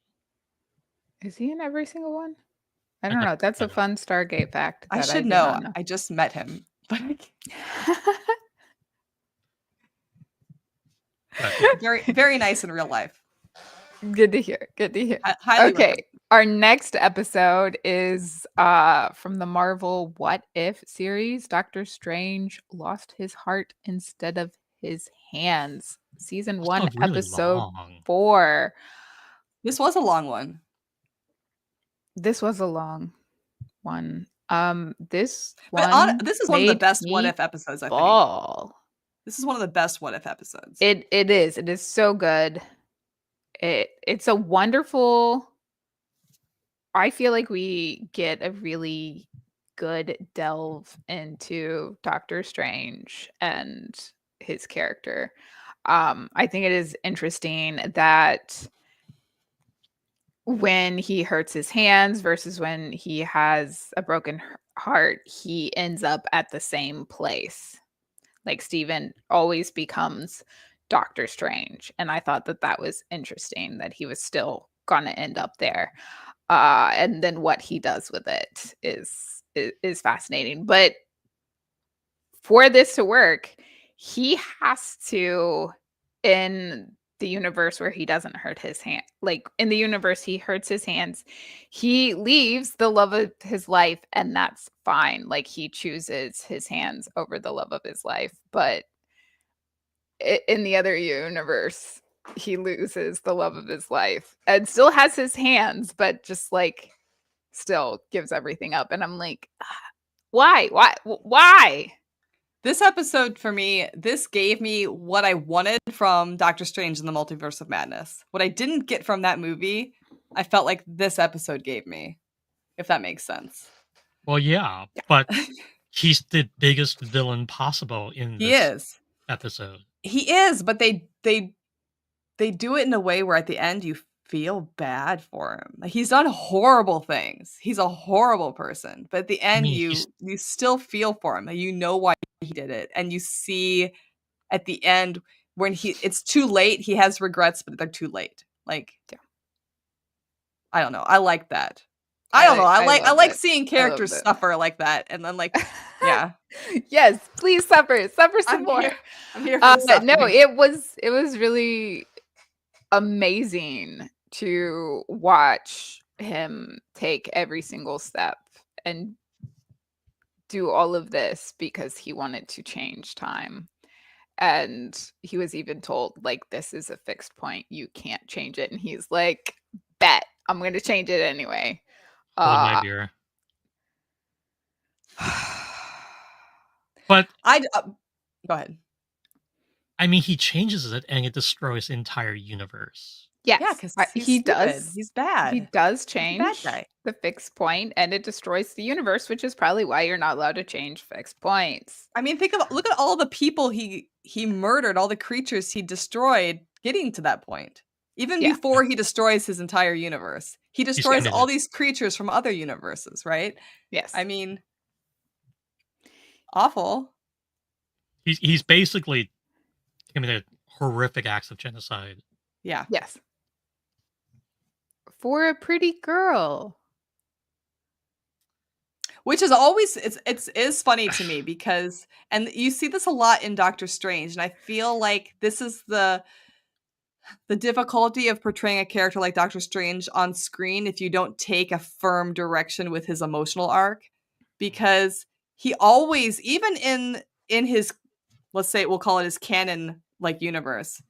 Is he in every single one? I don't know. That's a fun Stargate fact. I should know. I just met him. Very, very nice in real life. Good to hear. Okay. Recommend. Our next episode is from the Marvel What If series. Doctor Strange lost his heart instead of his hands. Season 1, really episode 4. This was a long one. This was a long one. This is one of the best What If episodes, I think. This is one of the best What If episodes. It is. It is so good. It's a wonderful. I feel like we get a really good delve into Doctor Strange and his character. I think it is interesting that when he hurts his hands versus when he has a broken heart, he ends up at the same place. Like Steven always becomes Doctor Strange. And I thought that was interesting, that he was still going to end up there. And then what he does with it is fascinating. But for this to work, he has to, in the universe where he doesn't hurt his hand, like in the universe he hurts his hands, he leaves the love of his life, and that's fine. Like he chooses his hands over the love of his life. But in the other universe, he loses the love of his life and still has his hands, but just like still gives everything up. And I'm like, why? This episode for me, this gave me what I wanted from Doctor Strange in the Multiverse of Madness. What I didn't get from that movie, I felt like this episode gave me, if that makes sense. Well, yeah, but he's the biggest villain possible in He this is. episode. He is, but they do it in a way where at the end you feel bad for him. Like, he's done horrible things. He's a horrible person, but at the end mean, you still feel for him. You know why he did it, and you see at the end when it's too late. He has regrets, but they're too late. Like, Yeah. I don't know. I like that. I don't know. I like seeing characters suffer like that, and then like, yeah. Yes, please suffer some more. I'm here for the no, it was really amazing to watch him take every single step and do all of this because he wanted to change time. And he was even told, like, this is a fixed point. You can't change it. And he's like, bet, I'm going to change it anyway. Hold my beer. But go ahead. I mean, he changes it and it destroys the entire universe. Yes, yeah, because he does. He's bad. He does change bad the fixed point, and it destroys the universe, which is probably why you're not allowed to change fixed points. I mean, look at all the people he murdered, all the creatures he destroyed, getting to that point. Even before he destroys his entire universe, he destroys all these creatures from other universes, right? Yes. I mean, awful. He's basically committed horrific acts of genocide. Yeah. Yes. For a pretty girl. Which is always it is funny to me because, and you see this a lot in Doctor Strange, and I feel like this is the difficulty of portraying a character like Doctor Strange on screen if you don't take a firm direction with his emotional arc, because he always, even in his, let's say we'll call it his canon like universe,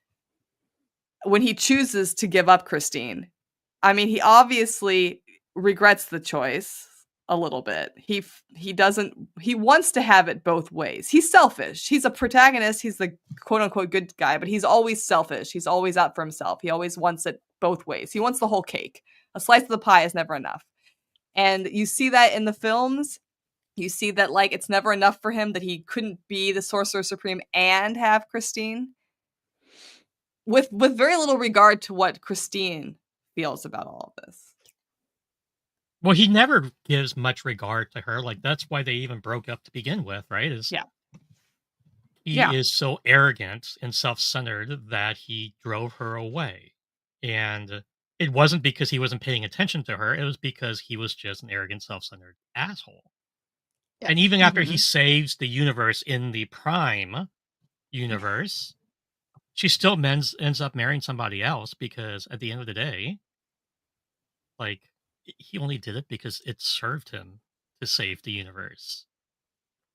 when he chooses to give up Christine, I mean, he obviously regrets the choice a little bit. He wants to have it both ways. He's selfish. He's a protagonist. He's the quote unquote good guy, but he's always selfish. He's always out for himself. He always wants it both ways. He wants the whole cake. A slice of the pie is never enough. And you see that in the films. You see that, like, it's never enough for him, that he couldn't be the Sorcerer Supreme and have Christine. With very little regard to what Christine feels about all of this. Well, he never gives much regard to her. Like, that's why they even broke up to begin with, right? He is so arrogant and self-centered that he drove her away. And it wasn't because he wasn't paying attention to her. It was because he was just an arrogant, self-centered asshole. Yeah. And even after he saves the universe in the Prime universe, she still ends up marrying somebody else because at the end of the day, like, he only did it because it served him to save the universe.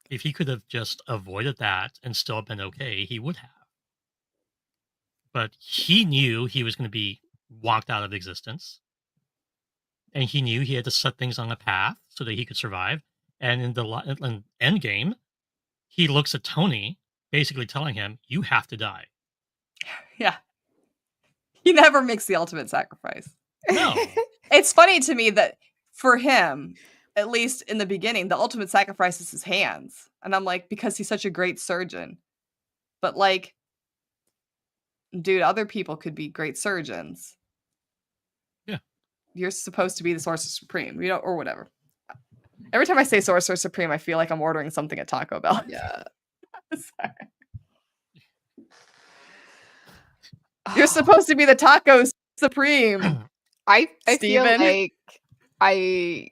If he could have just avoided that and still been okay, he would have. But he knew he was going to be walked out of existence. And he knew he had to set things on a path so that he could survive. And in the end game, he looks at Tony, basically telling him, you have to die. Yeah. He never makes the ultimate sacrifice. No. It's funny to me that for him, at least in the beginning, the ultimate sacrifice is his hands. And I'm like, because he's such a great surgeon. But, like, dude, other people could be great surgeons. Yeah. You're supposed to be the Sorcerer Supreme, or whatever. Every time I say Sorcerer Supreme, I feel like I'm ordering something at Taco Bell. Yeah. Sorry. You're supposed to be the Taco Supreme. I feel like I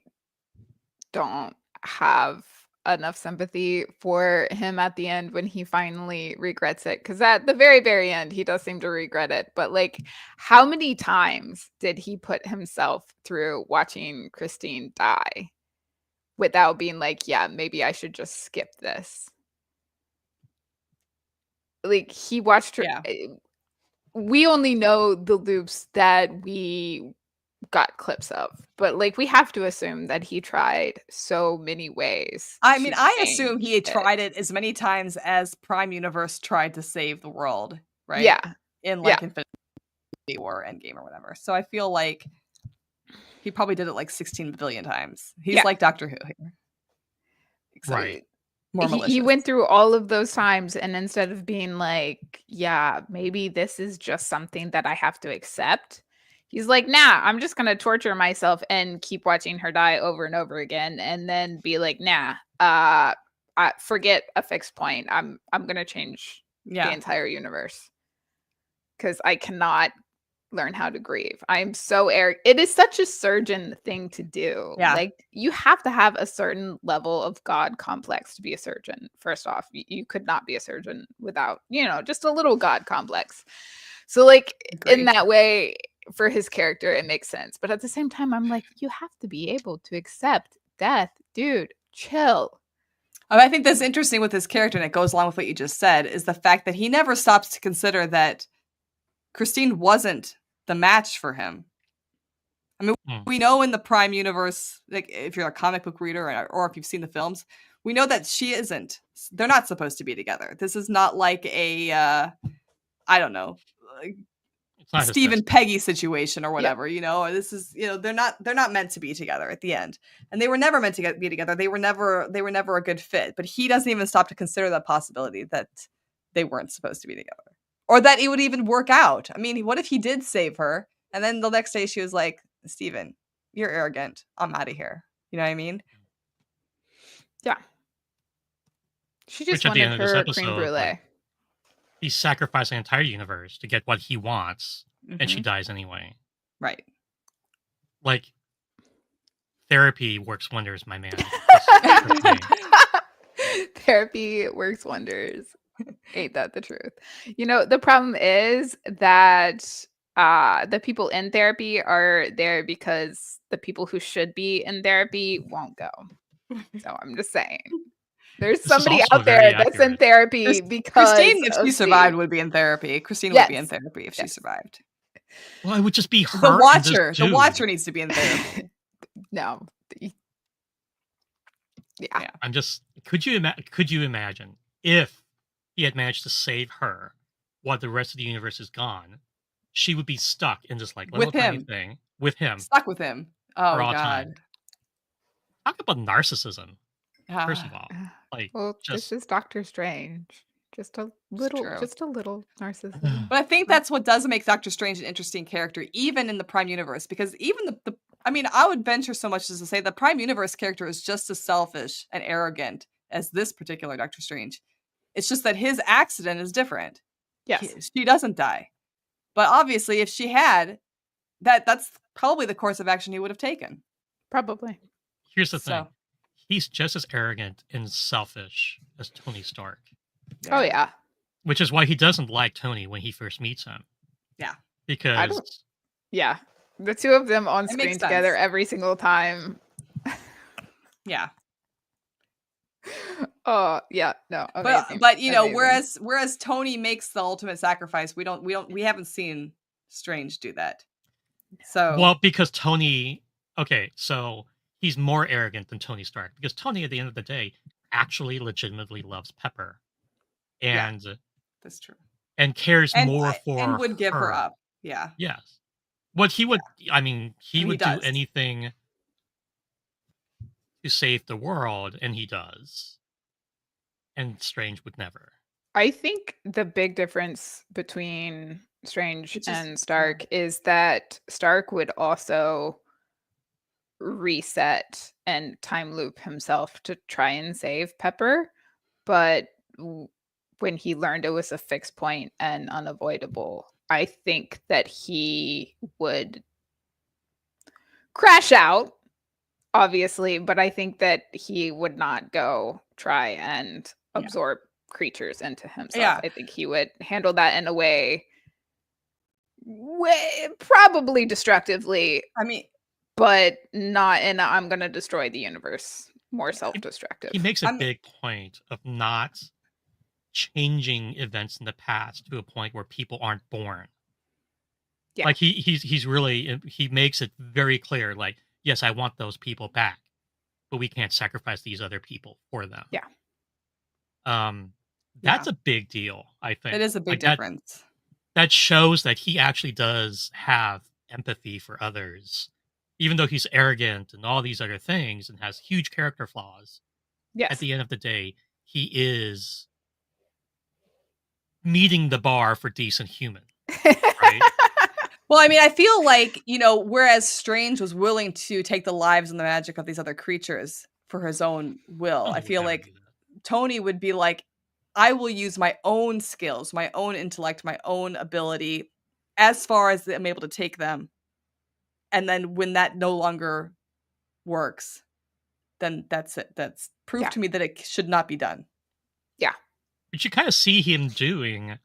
don't have enough sympathy for him at the end when he finally regrets it, because at the very, very end he does seem to regret it. But, like, how many times did he put himself through watching Christine die without being like, yeah, maybe I should just skip this? Like, he watched her. We only know the loops that we got clips of. But like we have to assume that he tried so many ways. I mean, to I assume change he had tried it as many times as Prime Universe tried to save the world, right? Yeah. In Yeah. like Infinity War, Endgame, or whatever. So I feel like he probably did it like 16 billion times. He's Yeah. like Doctor Who here. Except Right. more He malicious. went through all of those times, and instead of being like, yeah, maybe this is just something that I have to accept, he's like, nah, I'm just gonna torture myself and keep watching her die over and over again, and then be like, nah, forget a fixed point. I'm gonna change the Yeah. entire universe because I cannot learn how to grieve. I'm so it is such a surgeon thing to do. Yeah. Like you have to have a certain level of God complex to be a surgeon. First off, you could not be a surgeon without, just a little God complex. So like in Agreed. that way, for his character, it makes sense. But at the same time, I'm like, you have to be able to accept death. Dude, chill. I think that's interesting with his character, and it goes along with what you just said, is the fact that he never stops to consider that Christine wasn't the match for him. I mean, we know in the Prime Universe, like if you're a comic book reader or if you've seen the films, we know that she isn't. They're not supposed to be together. This is not like a, I don't know, Steve and Peggy situation or whatever. Or this is, they're not meant to be together at the end, and they were never meant to be together. They were never a good fit. But he doesn't even stop to consider that possibility that they weren't supposed to be together, or that it would even work out. I mean, what if he did save her, and then the next day she was like, Steven, you're arrogant. I'm out of here. You know what I mean? Yeah. She just wanted her cream brulee. He's sacrificing the entire universe to get what he wants, and she dies anyway. Right. Like, therapy works wonders, my man. Therapy works wonders. Ain't that the truth? The problem is that the people in therapy are there because the people who should be in therapy won't go. So I'm just saying. There's somebody out there that's in therapy because Christine, if she survived, would be in therapy. Christine would be in therapy if she survived. Well, it would just be her. The Watcher. The Watcher needs to be in therapy. No. Yeah. I'm just. Could you imagine if he had managed to save her while the rest of the universe is gone? She would be stuck in this like little tiny thing with him. Stuck with him. Oh God. Time. Talk about narcissism. First of all, this is Doctor Strange. Just a little narcissism. But I think that's what does make Doctor Strange an interesting character, even in the Prime Universe, because even I would venture so much as to say the Prime Universe character is just as selfish and arrogant as this particular Doctor Strange. It's just that his accident is different. Yes. She doesn't die. But obviously, if she had, that's probably the course of action he would have taken. Probably. Here's the thing. He's just as arrogant and selfish as Tony Stark. Oh, yeah. Which is why he doesn't like Tony when he first meets him. Yeah. Because... Yeah. The two of them on screen together every single time. Yeah. Oh, yeah. No. Amazing. But whereas Tony makes the ultimate sacrifice, we haven't seen Strange do that. So well, because Tony... Okay, so... He's more arrogant than Tony Stark because Tony, at the end of the day, actually legitimately loves Pepper, and that's true, and cares more for and would give her up. Yeah. Yes. What he would, I mean, he would do anything to save the world, and he does. And Strange would never. I think the big difference between Strange and Stark is that Stark would also reset and time loop himself to try and save Pepper, but when he learned it was a fixed point and unavoidable, I think that he would crash out, obviously, but I think that he would not go try and absorb creatures into himself. I think he would handle that in a way probably destructively. I mean, but not in I'm going to destroy the universe, more self-destructive. He makes a big point of not changing events in the past to a point where people aren't born. Yeah. Like he's really, he makes it very clear. Like, yes, I want those people back, but we can't sacrifice these other people for them. Yeah. Um, Yeah. that's a big deal. I It think is a big like that difference. that shows that he actually does have empathy for others, even though he's arrogant and all these other things and has huge character flaws. At Yes. the end of the day, he is meeting the bar for decent human, right? Well, I mean, I feel like, whereas Strange was willing to take the lives and the magic of these other creatures for his own will, I Tony would feel never like do that. Tony would be like, I will use my own skills, my own intellect, my own ability as far as I'm able to take them. And then when that no longer works, then that's it. That's proof Yeah. to me that it should not be done. Yeah. Which you kind of see him doing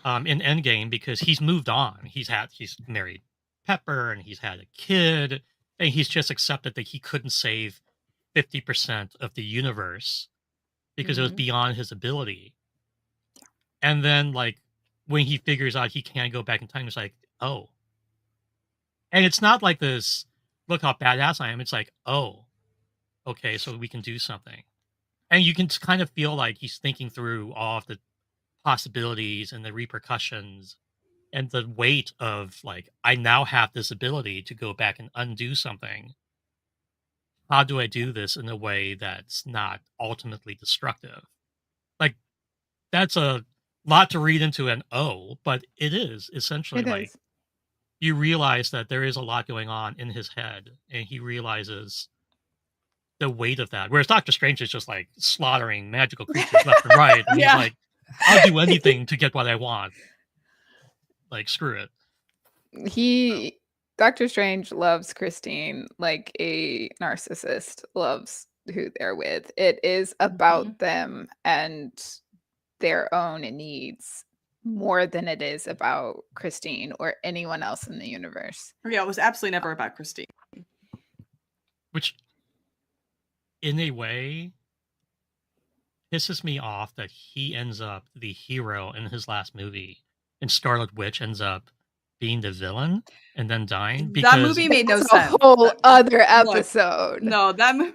in Endgame, because he's moved on. He's married Pepper and he's had a kid, and he's just accepted that he couldn't save 50% of the universe because it was Mhm. beyond his ability. And then, like, when he figures out he can't go back in time, it's like, oh. And it's not like this, look how badass I am. It's like, oh, okay, so we can do something. And you can kind of feel like he's thinking through all of the possibilities and the repercussions and the weight of, like, I now have this ability to go back and undo something. How do I do this in a way that's not ultimately destructive? Like, that's a lot to read into an O, but it is essentially It like is. you realize that there is a lot going on in his head, and he realizes the weight of that. Whereas Doctor Strange is just like slaughtering magical creatures left and right, and he's Yeah. like, I'll do anything to get what I want. Like, screw it. Doctor Strange loves Christine like a narcissist loves who they're with. It is about them and their own needs more than it is about Christine or anyone else in the universe. Yeah, it was absolutely never about Christine. Which, in a way, pisses me off that he ends up the hero in his last movie, and Scarlet Witch ends up being the villain and then dying, That because movie made no That's sense. a whole other Look, episode. no, that movie,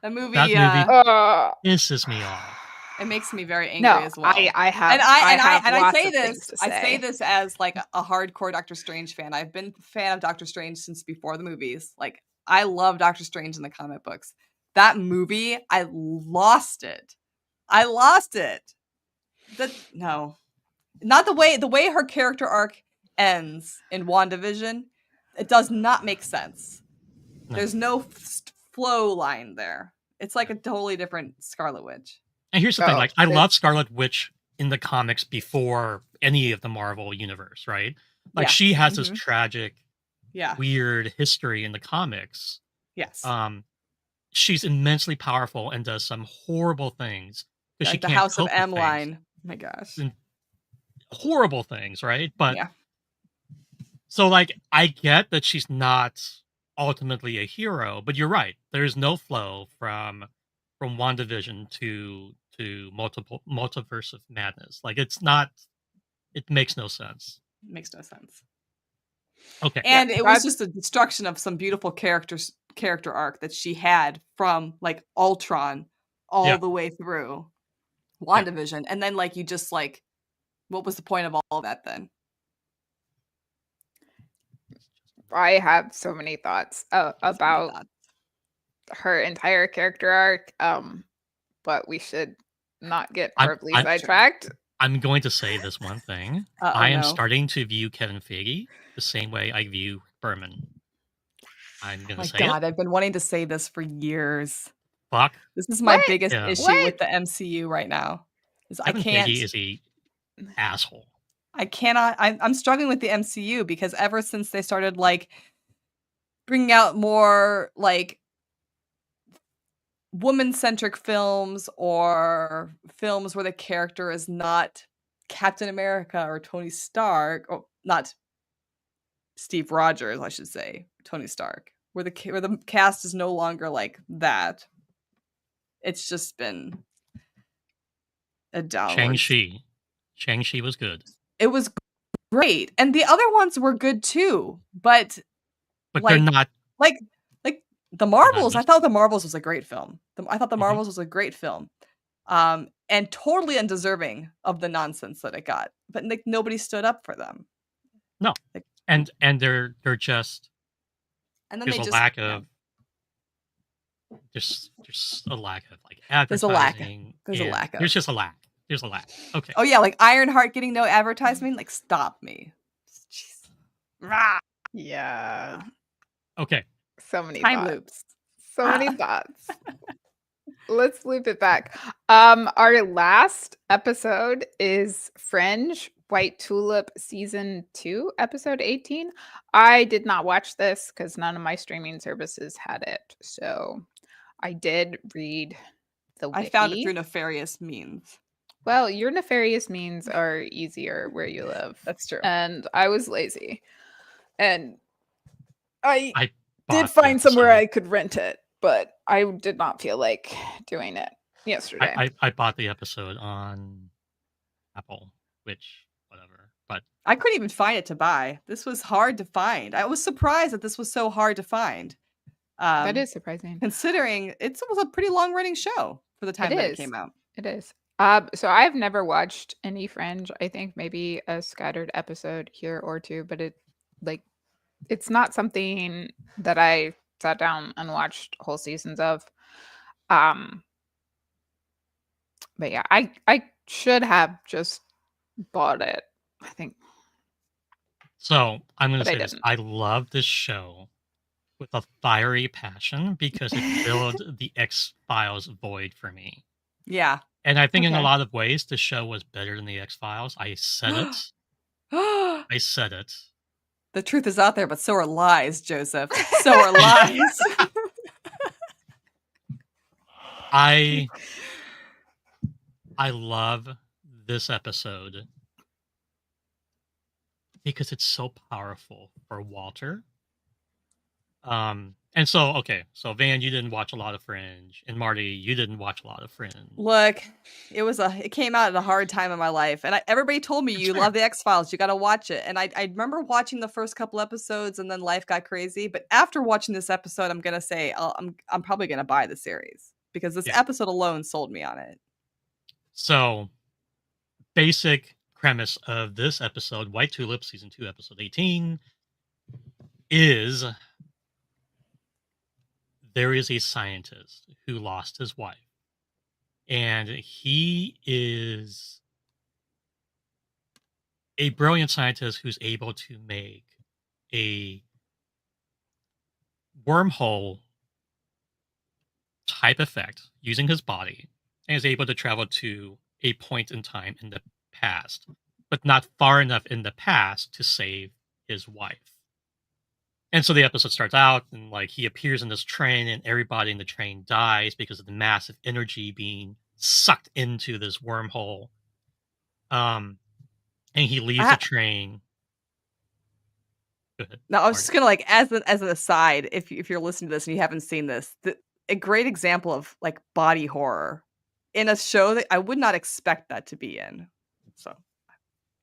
that movie pisses me off. it makes me very angry No, as well. I have and I lots say of things this, to I say say. this as like a hardcore Doctor Strange fan. I've been a fan of Doctor Strange since before the movies. Like, I love Doctor Strange in the comic books. That movie, I lost it. No, not the way her character arc ends in WandaVision. It does not make sense. No. There's no flow line there. It's like a totally different Scarlet Witch. And here's the thing, Oh, like, I love Scarlet Witch in the comics before any of the Marvel universe, right? Like, Yeah. she has this tragic, Yeah. weird history in the comics. Yes. She's immensely powerful and does some horrible things because Like she the can't House of cope with M things. line. Oh my gosh. And horrible things, right? But Yeah. so, like, I get that she's not ultimately a hero, but you're right. There's no flow from WandaVision to multiverse of madness. Like, it's not. It makes no sense. It makes no sense. Okay. And it was just a destruction of some beautiful character arc that she had from like Ultron all the way through WandaVision. And then like you just like, what was the point of all of that then? I have so many thoughts about her entire character arc, but we should not get horribly sidetracked. I'm going to say this one thing. I am starting to view Kevin Feige the same way I view Berman. I'm going to say it. I've been wanting to say this for years. Fuck. This is my biggest issue with the MCU right now. Kevin Feige is a asshole. I cannot. I'm struggling with the MCU because ever since they started like bringing out more like woman-centric films or films where the character is not Captain America or Tony Stark, or not Steve Rogers, I should say, Tony Stark, where the cast is no longer like that. It's just been a downward. Shang-Chi was good. It was great, and the other ones were good too, but but they're like not. like like The They're not Marvels, I just. thought The Marvels was a great film. I thought The Mhm. Marvels was a great film, and totally undeserving of the nonsense that it got, but, like, nobody stood up for them. No, Like, and they're just. and then There's they a just lack yeah, of. There's a lack of like there's a lack. advertising, There's a and lack there's of. just a lack. There's a lack. Okay. Oh, yeah, like Ironheart getting no advertisement, like, stop me. Jeez. Rah! Yeah. Okay. So many Time thoughts. loops. So many Ah. thoughts. Let's loop it back. Our last episode is Fringe, White Tulip season 2, episode 18. I did not watch this because none of my streaming services had it. So I did read the I found it wiki. through nefarious means. Well, your nefarious means are easier where you live. That's true. And I was lazy. And I I did bought the find somewhere episode. I could rent it, but I did not feel like doing it yesterday. I bought the episode on Apple, which whatever. But I couldn't even find it to buy. This was hard to find. I was surprised that this was so hard to find. That Um, is surprising. considering it was a pretty long running show for the time It that it is. came out. It is. So I've never watched any Fringe. I think maybe a scattered episode here or two, but it's not something that I sat down and watched whole seasons of. Um, but yeah, I should have just bought it. I think, so I'm going to but I say this: didn't. I love this show with a fiery passion because it filled the X-Files void for me. Yeah. And I think in a Okay. lot of ways, the show was better than the X-Files. I said it. I said it. The truth is out there, but so are lies, Joseph. So are lies. I love this episode because it's so powerful for Walter. And so okay, so Van, you didn't watch a lot of Fringe, and Marty, you didn't watch a lot of Fringe. Look, it came out at a hard time in my life, and everybody told me It's you fair. love the X-Files, you got to watch it. And I remember watching the first couple episodes, and then life got crazy. But after watching this episode, I'm gonna say I'm probably gonna buy the series because this Yeah. episode alone sold me on it. So, basic premise of this episode, White Tulip, season 2, episode 18, is there is a scientist who lost his wife. And he is a brilliant scientist who's able to make a wormhole type effect using his body and is able to travel to a point in time in the past, but not far enough in the past to save his wife. And so the episode starts out and like he appears in this train and everybody in the train dies because of the massive energy being sucked into this wormhole. And he leaves the train. Go ahead. No, I was Marty. just gonna like as an aside, if you're listening to this and you haven't seen this, a great example of like body horror in a show that I would not expect that to be in. So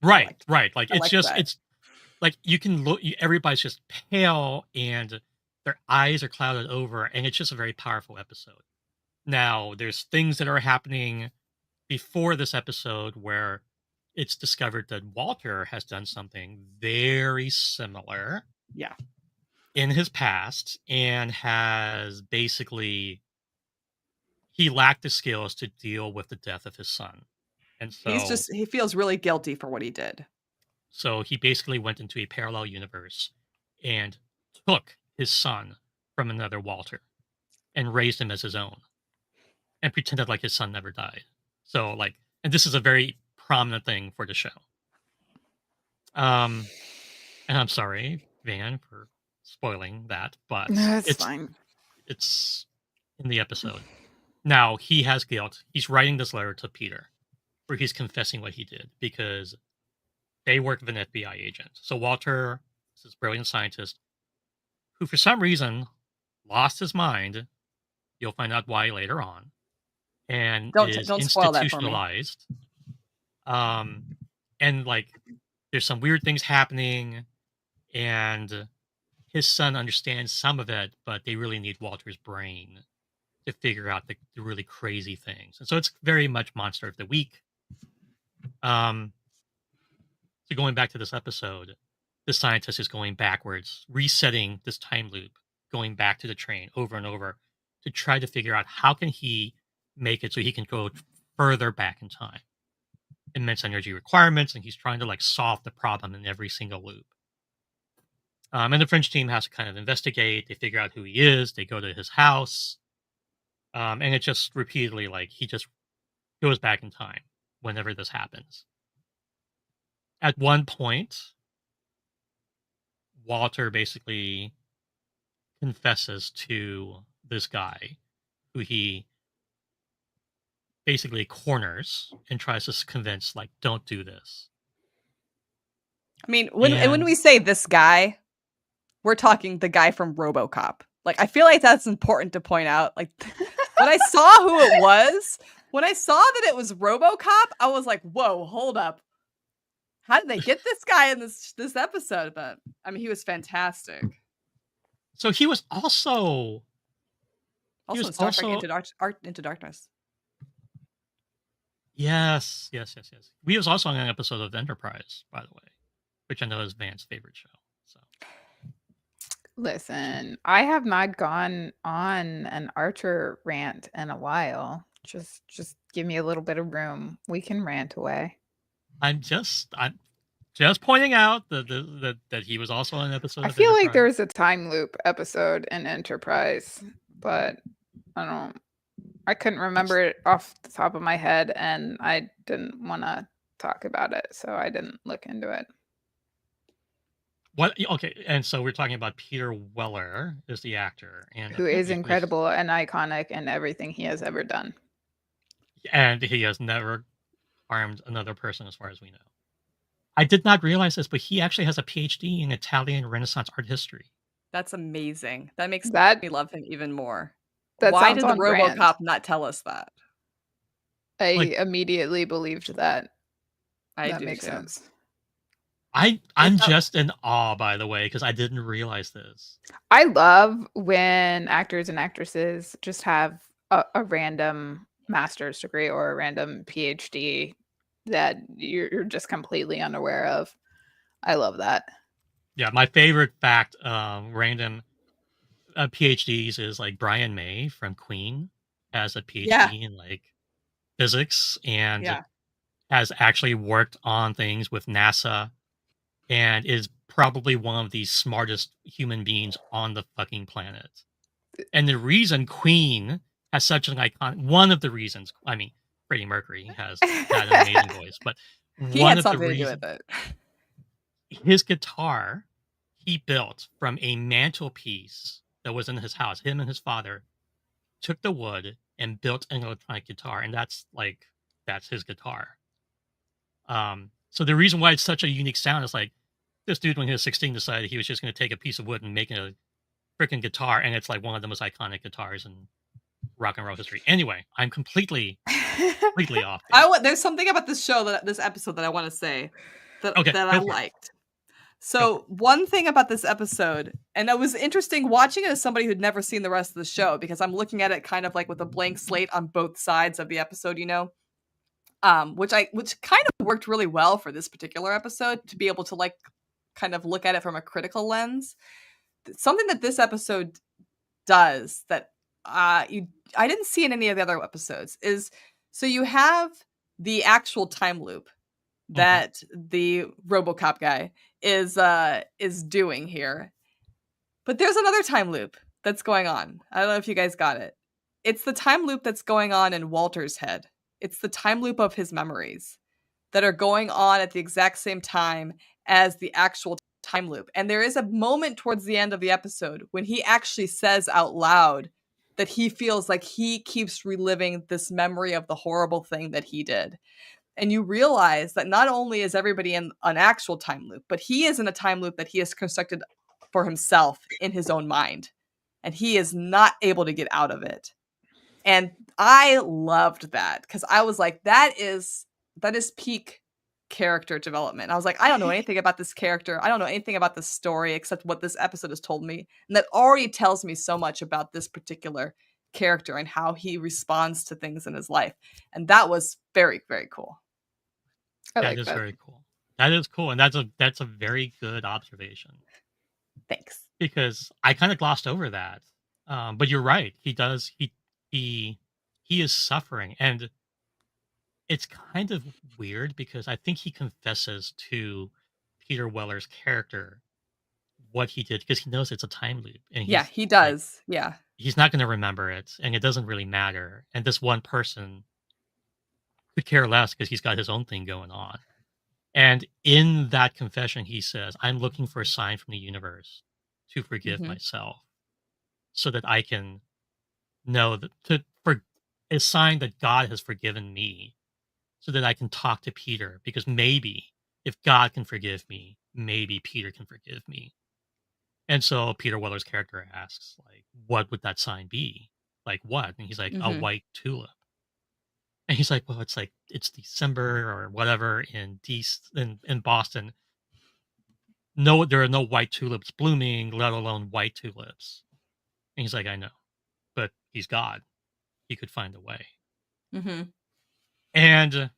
Right. Like I it's like just that. it's like you can look. Everybody's just pale and their eyes are clouded over, and it's just a very powerful episode. Now, there's things that are happening before this episode where it's discovered that Walter has done something very similar Yeah. in his past and has basically he lacked the skills to deal with the death of his son. And so He feels really guilty for what he did. so he basically went into a parallel universe and took his son from another Walter and raised him as his own and pretended like his son never died. So like and this is a very prominent thing for the show. And I'm sorry, Van, for spoiling that, but No, it's fine. It's in the episode. Now he has guilt. He's writing this letter to Peter where he's confessing what he did because they work with an FBI agent. So Walter is this brilliant scientist who for some reason lost his mind. You'll find out why later on. And is Don't spoil that for me. institutionalized. And like there's some weird things happening, and his son understands some of it, but they really need Walter's brain to figure out the really crazy things. And so it's very much monster of the week. Um, so going back to this episode, the scientist is going backwards, resetting this time loop, going back to the train over and over to try to figure out how can he make it so he can go further back in time. Immense energy requirements, and he's trying to like solve the problem in every single loop. And the Fringe team has to kind of investigate. They figure out who he is. They go to his house, and it just repeatedly like he just goes back in time whenever this happens. At one point, Walter basically confesses to this guy who he basically corners and tries to convince, like, don't do this. I mean, when we say this guy, we're talking the guy from RoboCop. Like, I feel like that's important to point out. Like, when I saw who it was, when I saw that it was RoboCop, I was like, whoa, hold up. How did they get this guy in this episode? But I mean, he was fantastic. So he was also in Star Trek Into Darkness. Yes. He was also on an episode of Enterprise, by the way, which I know is Van's favorite show. So Listen, I have not gone on an Archer rant in a while. Just give me a little bit of room. We can rant away. I'm just pointing out that he was also on an episode. I feel like there was a time loop episode in Enterprise, but I couldn't remember it off the top of my head, and I didn't want to talk about it, so I didn't look into it. What? Okay, and so we're talking about Peter Weller is the actor, and who is incredible and iconic in everything he has ever done. And he has never harmed another person, as far as we know. I did not realize this, but he actually has a PhD in Italian Renaissance art history. That's amazing. That makes me love him even more. That Why did the RoboCop brand not tell us that? I immediately believed that. That makes sense. I'm just in awe, by the way, because I didn't realize this. I love when actors and actresses just have a random master's degree or a random PhD that you're just completely unaware of. I love that. Yeah, my favorite fact, random PhDs is like Brian May from Queen has a PhD in like physics and has actually worked on things with NASA and is probably one of the smartest human beings on the fucking planet. And the reason Queen has such an icon, one of the reasons, I mean, Freddie Mercury had an amazing voice, but he had something to do with it. His guitar he built from a mantelpiece that was in his house. Him and his father took the wood and built an electronic guitar, and that's his guitar. So the reason why it's such a unique sound is like this dude when he was 16 decided he was just going to take a piece of wood and make a freaking guitar, and it's like one of the most iconic guitars in rock and roll history. Anyway, I'm completely off. There's something about this episode that I want to say that I liked. So one thing about this episode, and it was interesting watching it as somebody who'd never seen the rest of the show, because I'm looking at it kind of like with a blank slate on both sides of the episode, which kind of worked really well for this particular episode to be able to like kind of look at it from a critical lens. Something that this episode does that I didn't see in any of the other episodes is, so you have the actual time loop that the RoboCop guy is doing here. But there's another time loop that's going on. I don't know if you guys got it. It's the time loop that's going on in Walter's head. It's the time loop of his memories that are going on at the exact same time as the actual time loop. And there is a moment towards the end of the episode when he actually says out loud that he feels like he keeps reliving this memory of the horrible thing that he did. And you realize that not only is everybody in an actual time loop, but he is in a time loop that he has constructed for himself in his own mind. And he is not able to get out of it. And I loved that because I was like, that is peak character development. I was like, I don't know anything about this character. I don't know anything about this story except what this episode has told me. And that already tells me so much about this particular character and how he responds to things in his life. And that was very, very cool. I That like is that. very cool. That is cool, and that's a very good observation. Thanks. Because I kind of glossed over that. But you're right. He does. He is suffering, and it's kind of weird because I think he confesses to Peter Weller's character what he did because he knows it's a time loop, and Yeah, he's he like, does. Yeah. he's not going to remember it, and it doesn't really matter. And this one person could care less because he's got his own thing going on. And in that confession, he says, "I'm looking for a sign from the universe to forgive Mhm. myself, so that I can know that for a sign that God has forgiven me, so that I can talk to Peter, because maybe if God can forgive me, maybe Peter can forgive me." And so Peter Weller's character asks, like, what would that sign be? Like what? And he's like, a Mhm. white tulip. And he's like, well, it's December or whatever in Boston. No, there are no white tulips blooming, let alone white tulips. And he's like, I know, but he's God. He could find a way. Mhm. And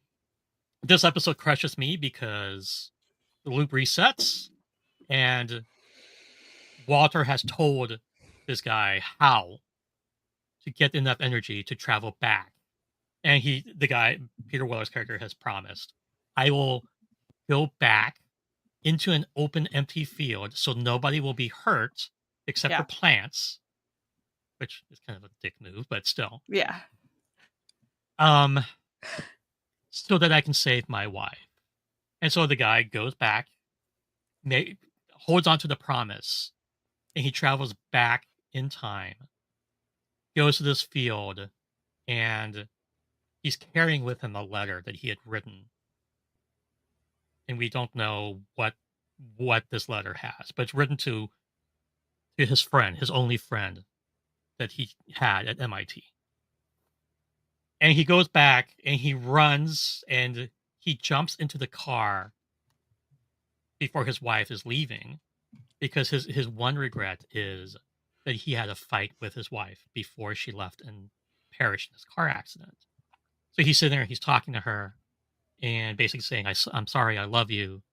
this episode crushes me because the loop resets and Walter has told this guy how to get enough energy to travel back. And the guy, Peter Weller's character, has promised, I will go back into an open, empty field so nobody will be hurt except for Yeah. plants, which is kind of a dick move, but still. Yeah. Um, so that I can save my wife. And so the guy goes back, holds on to the promise, and he travels back in time, goes to this field, and he's carrying with him a letter that he had written. And we don't know what this letter has, but it's written to his friend, his only friend that he had at MIT. And he goes back and he runs and he jumps into the car before his wife is leaving because his one regret is that he had a fight with his wife before she left and perished in this car accident. So he's sitting there, he's talking to her and basically saying, I'm sorry, I love you.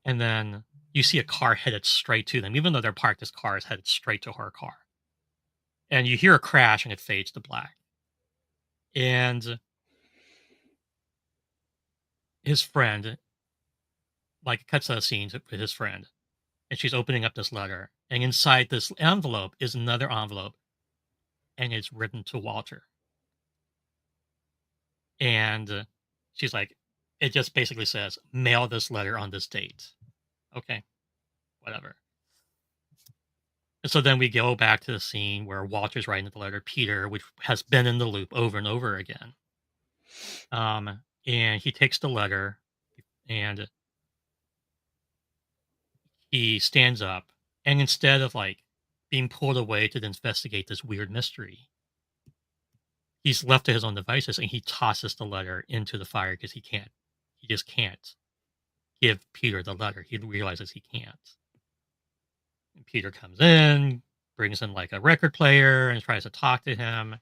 And then you see a car headed straight to them, even though they're parked, this car is headed straight to her car. And you hear a crash and it fades to black. And his friend, like, cuts a scene with his friend, and she's opening up this letter. And inside this envelope is another envelope, and it's written to Walter. And she's like, it just basically says, mail this letter on this date. Okay, whatever. And so then we go back to the scene where Walter's writing the letter, Peter, which has been in the loop over and over again. And he takes the letter and he stands up. And instead of like being pulled away to investigate this weird mystery, he's left to his own devices and he tosses the letter into the fire because he just can't give Peter the letter. He realizes he can't. And Peter comes in, brings in like a record player and tries to talk to him,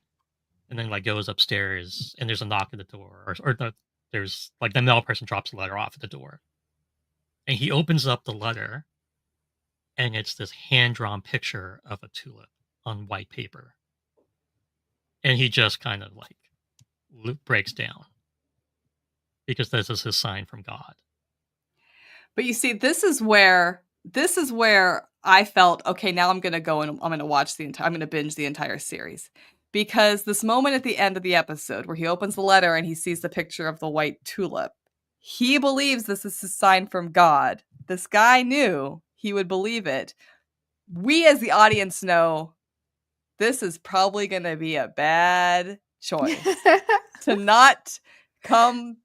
and then like goes upstairs and there's a knock at the door, there's like the mail person drops the letter off at the door, and he opens up the letter, and it's this hand-drawn picture of a tulip on white paper, and he just kind of like breaks down because this is his sign from God. But you see, this is where I felt, okay, now I'm gonna go and I'm gonna binge the entire series. Because this moment at the end of the episode where he opens the letter and he sees the picture of the white tulip, he believes this is his sign from God. This guy knew he would believe it. We as the audience know this is probably gonna be a bad choice to not come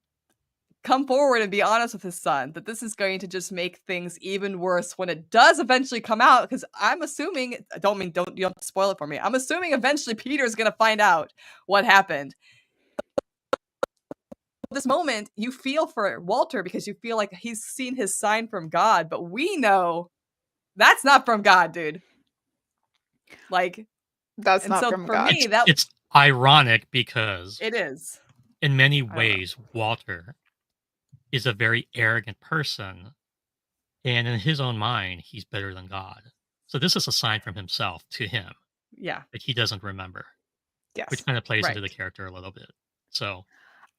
forward and be honest with his son, that this is going to just make things even worse when it does eventually come out. Because I'm assuming, you don't have to spoil it for me. I'm assuming eventually Peter's going to find out what happened. this moment, you feel for Walter because you feel like he's seen his sign from God, but we know that's not from God, dude. Like, That's and not so from for God. me, that It's ironic because it is. in many I don't know. ways, Walter is a very arrogant person, and in his own mind, he's better than God. So this is a sign from himself to him Yeah, that he doesn't remember, which Yes. kind of plays into the right. character a little bit. So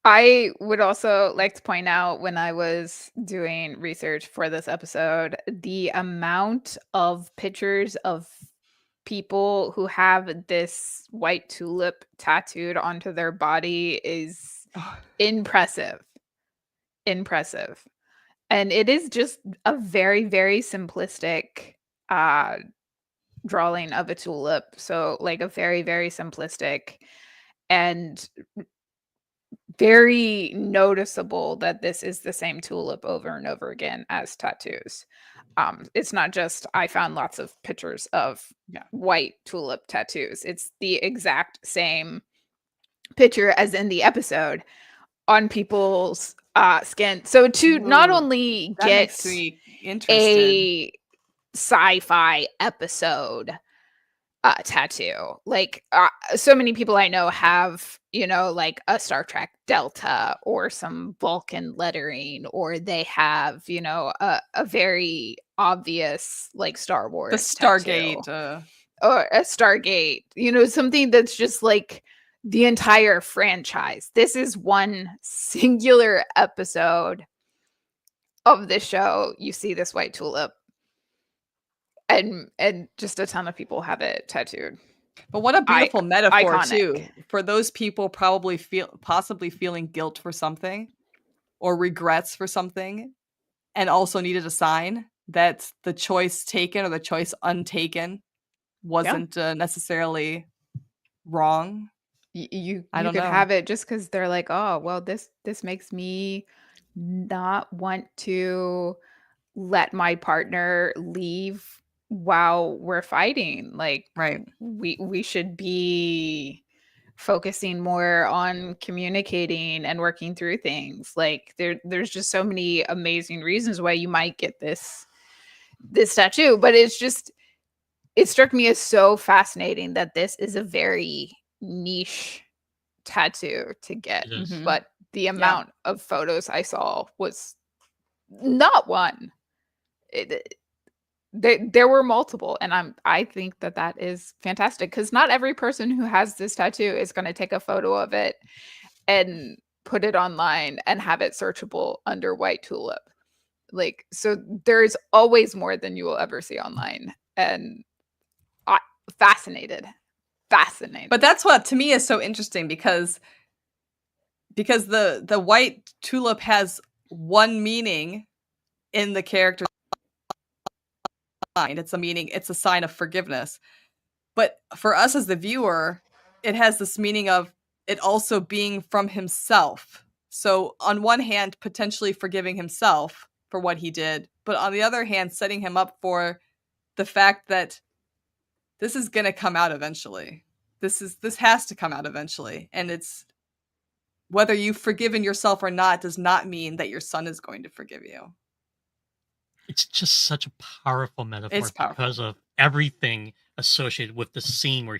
I would also like to point out when I was doing research for this episode, the amount of pictures of people who have this white tulip tattooed onto their body is impressive. Impressive. And it is just a very, very simplistic uh drawing of a tulip. So like a very, very simplistic and very noticeable that this is the same tulip over and over again as tattoos. It's not just I found lots of pictures of Yeah. white tulip tattoos. It's the exact same picture as in the episode on people's skin. So to not Ooh, only that makes get me interested. a sci-fi episode tattoo. Like so many people I know have, like a Star Trek Delta or some Vulcan lettering, or they have, a very obvious like Star The Wars tattoo Stargate. or a Stargate, something that's just like the entire franchise. This is one singular episode of the show. You see this white tulip and just a ton of people have it tattooed. But what a beautiful metaphor Iconic. too, for those people possibly feeling guilt for something or regrets for something, and also needed a sign that the choice taken or the choice untaken wasn't necessarily wrong. You I don't could know. have it just because they're like, oh well, this makes me not want to let my partner leave while we're fighting. Like Right. we should be focusing more on communicating and working through things. Like there's just so many amazing reasons why you might get this tattoo, but it struck me as so fascinating that this is a very niche tattoo to get. it is. But the amount of photos I saw was not one. There were multiple, and I think that is fantastic because not every person who has this tattoo is going to take a photo of it and put it online and have it searchable under white tulip. Like, so there's always more than you will ever see online, and fascinated. But that's what to me is so interesting because the white tulip has one meaning in the character's mind. It's a sign of forgiveness. But for us as the viewer, it has this meaning of it also being from himself. So on one hand, potentially forgiving himself for what he did, but on the other hand, setting him up for the fact that this is going to come out eventually. This has to come out eventually. And it's whether you've forgiven yourself or not does not mean that your son is going to forgive you. It's just such a powerful metaphor It's powerful. because of everything associated with the scene where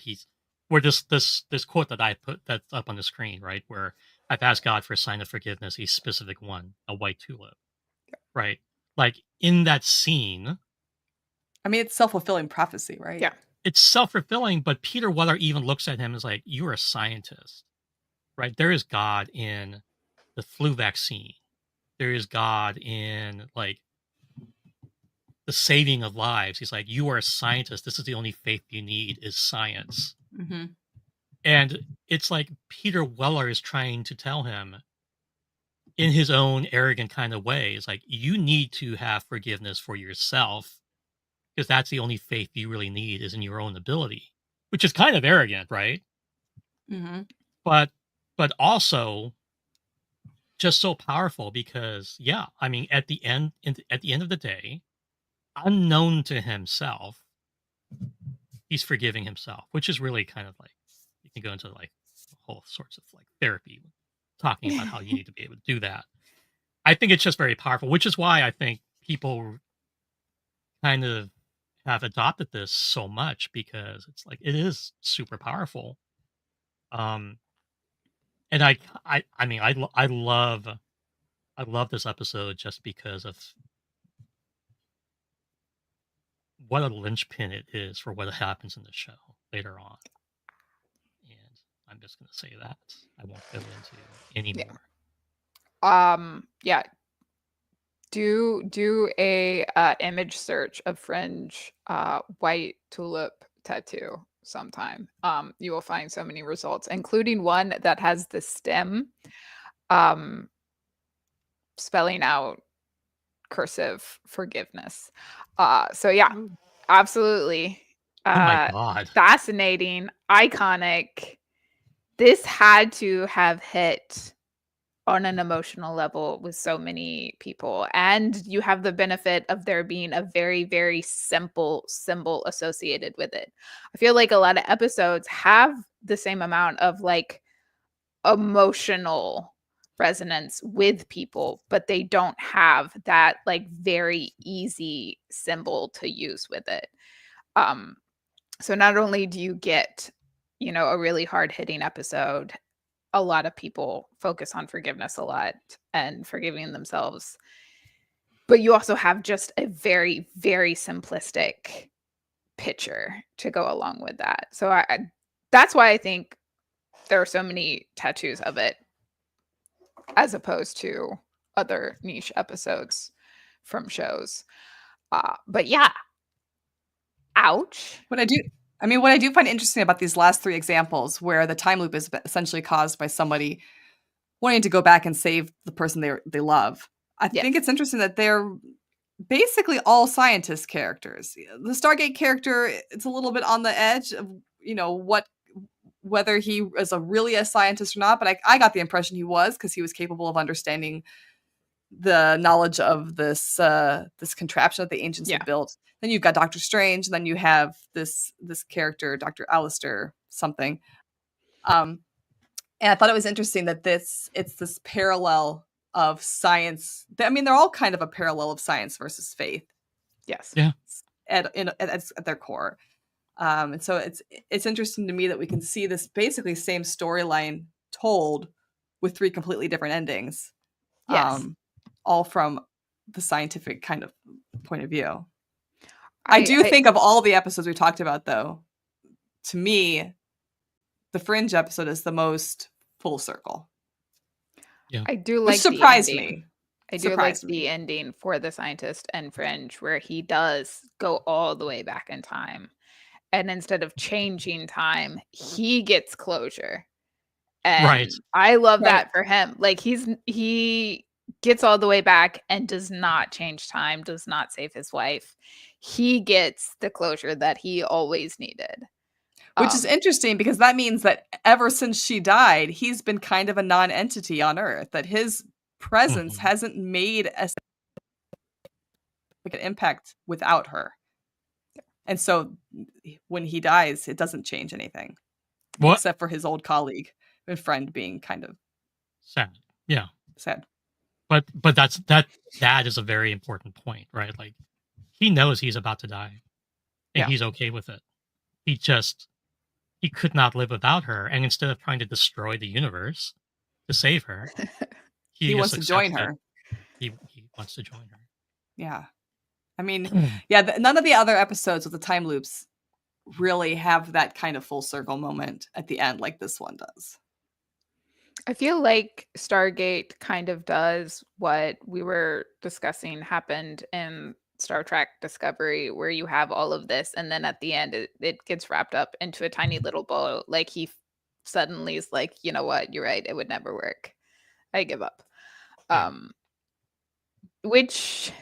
this quote that I put that's up on the screen, right? Where I've asked God for a sign of forgiveness, a specific one, a white tulip. Right. Like in that scene, I mean, it's self-fulfilling prophecy, right? Yeah. it's self-fulfilling, but Peter Weller even looks at him as like, you're a scientist, right? There is God in the flu vaccine. There is God in like the saving of lives. He's like, you are a scientist. This is the only faith you need is science. Mm-hmm. And it's like Peter Weller is trying to tell him in his own arrogant kind of way, it's like, you need to have forgiveness for yourself because that's the only faith you really need is in your own ability, which is kind of arrogant, right? Mm-hmm. But also just so powerful because yeah, I mean at the end of the day, unknown to himself, he's forgiving himself, which is really kind of like you can go into like whole sorts of like therapy talking about how you need to be able to do that. I think it's just very powerful, which is why I think people kind of have adopted this so much because it's like it is super powerful. Um, and I mean, I love this episode just because of what a linchpin it is for what happens in the show later on. And I'm just going to say that I won't go into any Yeah. more. Yeah. Do a image search of Fringe white tulip tattoo sometime. You will find so many results, including one that has the stem um spelling out cursive forgiveness. So yeah, Ooh. absolutely. Oh my god! Fascinating, iconic. This had to have hit on an emotional level with so many people. And you have the benefit of there being a very, very simple symbol associated with it. I feel like a lot of episodes have the same amount of like emotional resonance with people, but they don't have that like very easy symbol to use with it. Um, so not only do you get, a really hard hitting episode, a lot of people focus on forgiveness a lot and forgiving themselves. But you also have just a very, very simplistic picture to go along with that. So that's why I think there are so many tattoos of it as opposed to other niche episodes from shows. But yeah, ouch. What I do find interesting about these last three examples where the time loop is essentially caused by somebody wanting to go back and save the person they love. I think it's interesting that they're basically all scientist characters. The Stargate character, it's a little bit on the edge of, whether he is really a scientist or not, but I got the impression he was because he was capable of understanding the knowledge of this contraption that the ancients had built. Then you've got Doctor Strange, and then you have this character, Dr. Alistair something. And I thought it was interesting that it's this parallel of science. I mean, they're all kind of a parallel of science versus faith. Yes. Yeah. At their core. And so it's interesting to me that we can see this basically same storyline told with three completely different endings. Yes. All from the scientific kind of point of view. I think of all the episodes we talked about, though, to me, the Fringe episode is the most full circle. Yeah. I do like Which surprised the ending. me. I do like the ending for the scientist and Fringe where he does go all the way back in time. And instead of changing time, he gets closure. And Right. I love that for him. Like he gets all the way back and does not change time, does not save his wife. He gets the closure that he always needed. Which is interesting because that means that ever since she died, he's been kind of a non-entity on Earth, that his presence hasn't made an impact without her. And so when he dies, it doesn't change anything. Except for his old colleague and friend being kind of sad. Yeah. Sad. But that is a very important point, right? Like he knows he's about to die. And he's okay with it. He could not live without her, and instead of trying to destroy the universe to save her, he wants to join her. He wants to join her. Yeah. I mean, none of the other episodes with the time loops really have that kind of full circle moment at the end like this one does. I feel like Stargate kind of does what we were discussing happened in Star Trek Discovery, where you have all of this, and then at the end, it gets wrapped up into a tiny little bow. Like he suddenly is like, you know what, you're right, it would never work. I give up. Which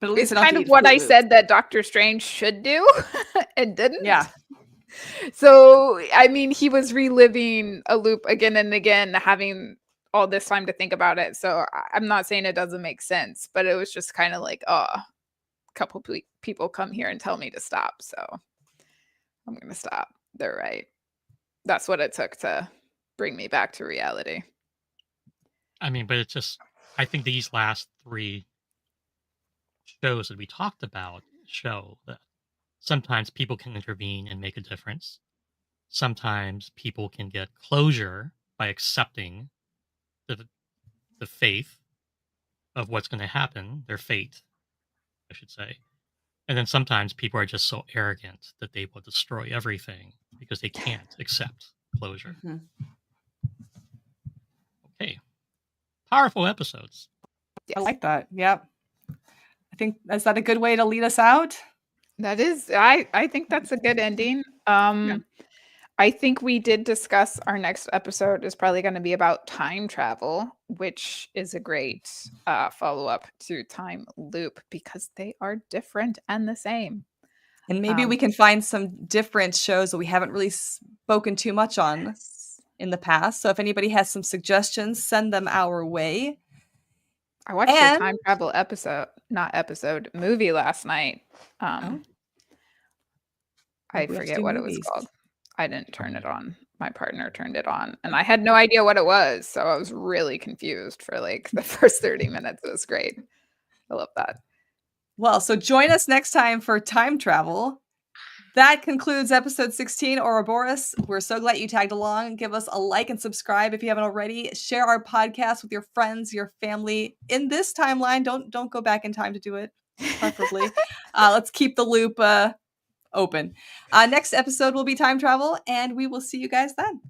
but at least is kind of what I said that Doctor Strange should do and didn't. Yeah. So, I mean, he was reliving a loop again and again, having all this time to think about it. So I'm not saying it doesn't make sense, but it was just kind of like, a couple people come here and tell me to stop. So I'm going to stop. They're right. That's what it took to bring me back to reality. I mean, but it's just, I think these last 3 shows that we talked about show that sometimes people can intervene and make a difference. Sometimes people can get closure by accepting the the faith of what's going to happen, their fate, I should say. And then sometimes people are just so arrogant that they will destroy everything because they can't accept closure. Mhm. Okay. Powerful episodes. I like that. Yep. I think is that a good way to lead us out? That is, I think that's a good ending. I think we did discuss our next episode is probably going to be about time travel, which is a great follow-up to Time Loop because they are different and the same. And maybe we can find some different shows that we haven't really spoken too much on in the past. So if anybody has some suggestions, send them our way. I watched a time travel movie last night. I forget what it was called. I didn't turn it on. My partner turned it on, and I had no idea what it was, so I was really confused for like the first 30 minutes. It was great. I love that. Well, so join us next time for time travel. That concludes episode 16, Ouroboros. We're so glad you tagged along. Give us a like and subscribe if you haven't already. Share our podcast with your friends, your family. In this timeline, don't go back in time to do it, preferably. Let's keep the loop open. Next episode will be time travel, and we will see you guys then.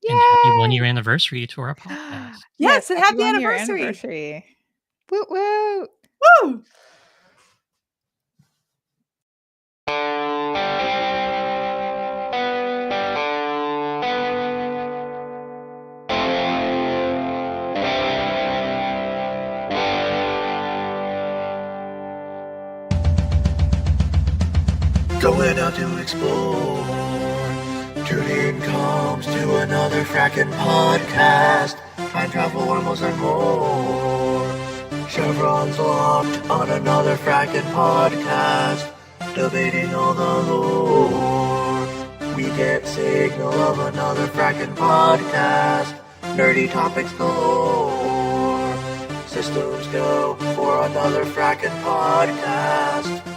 Yay! And happy 1-year anniversary to our podcast. Yes, and happy anniversary. Woo woo. Woo! Going out to explore. Tune-in comes to another frackin' podcast. Time travel wormholes and more. Chevron's locked on another frackin' podcast. Debating all the lore. We get signal of another frackin' podcast. Nerdy topics galore. Systems go for another frackin' podcast.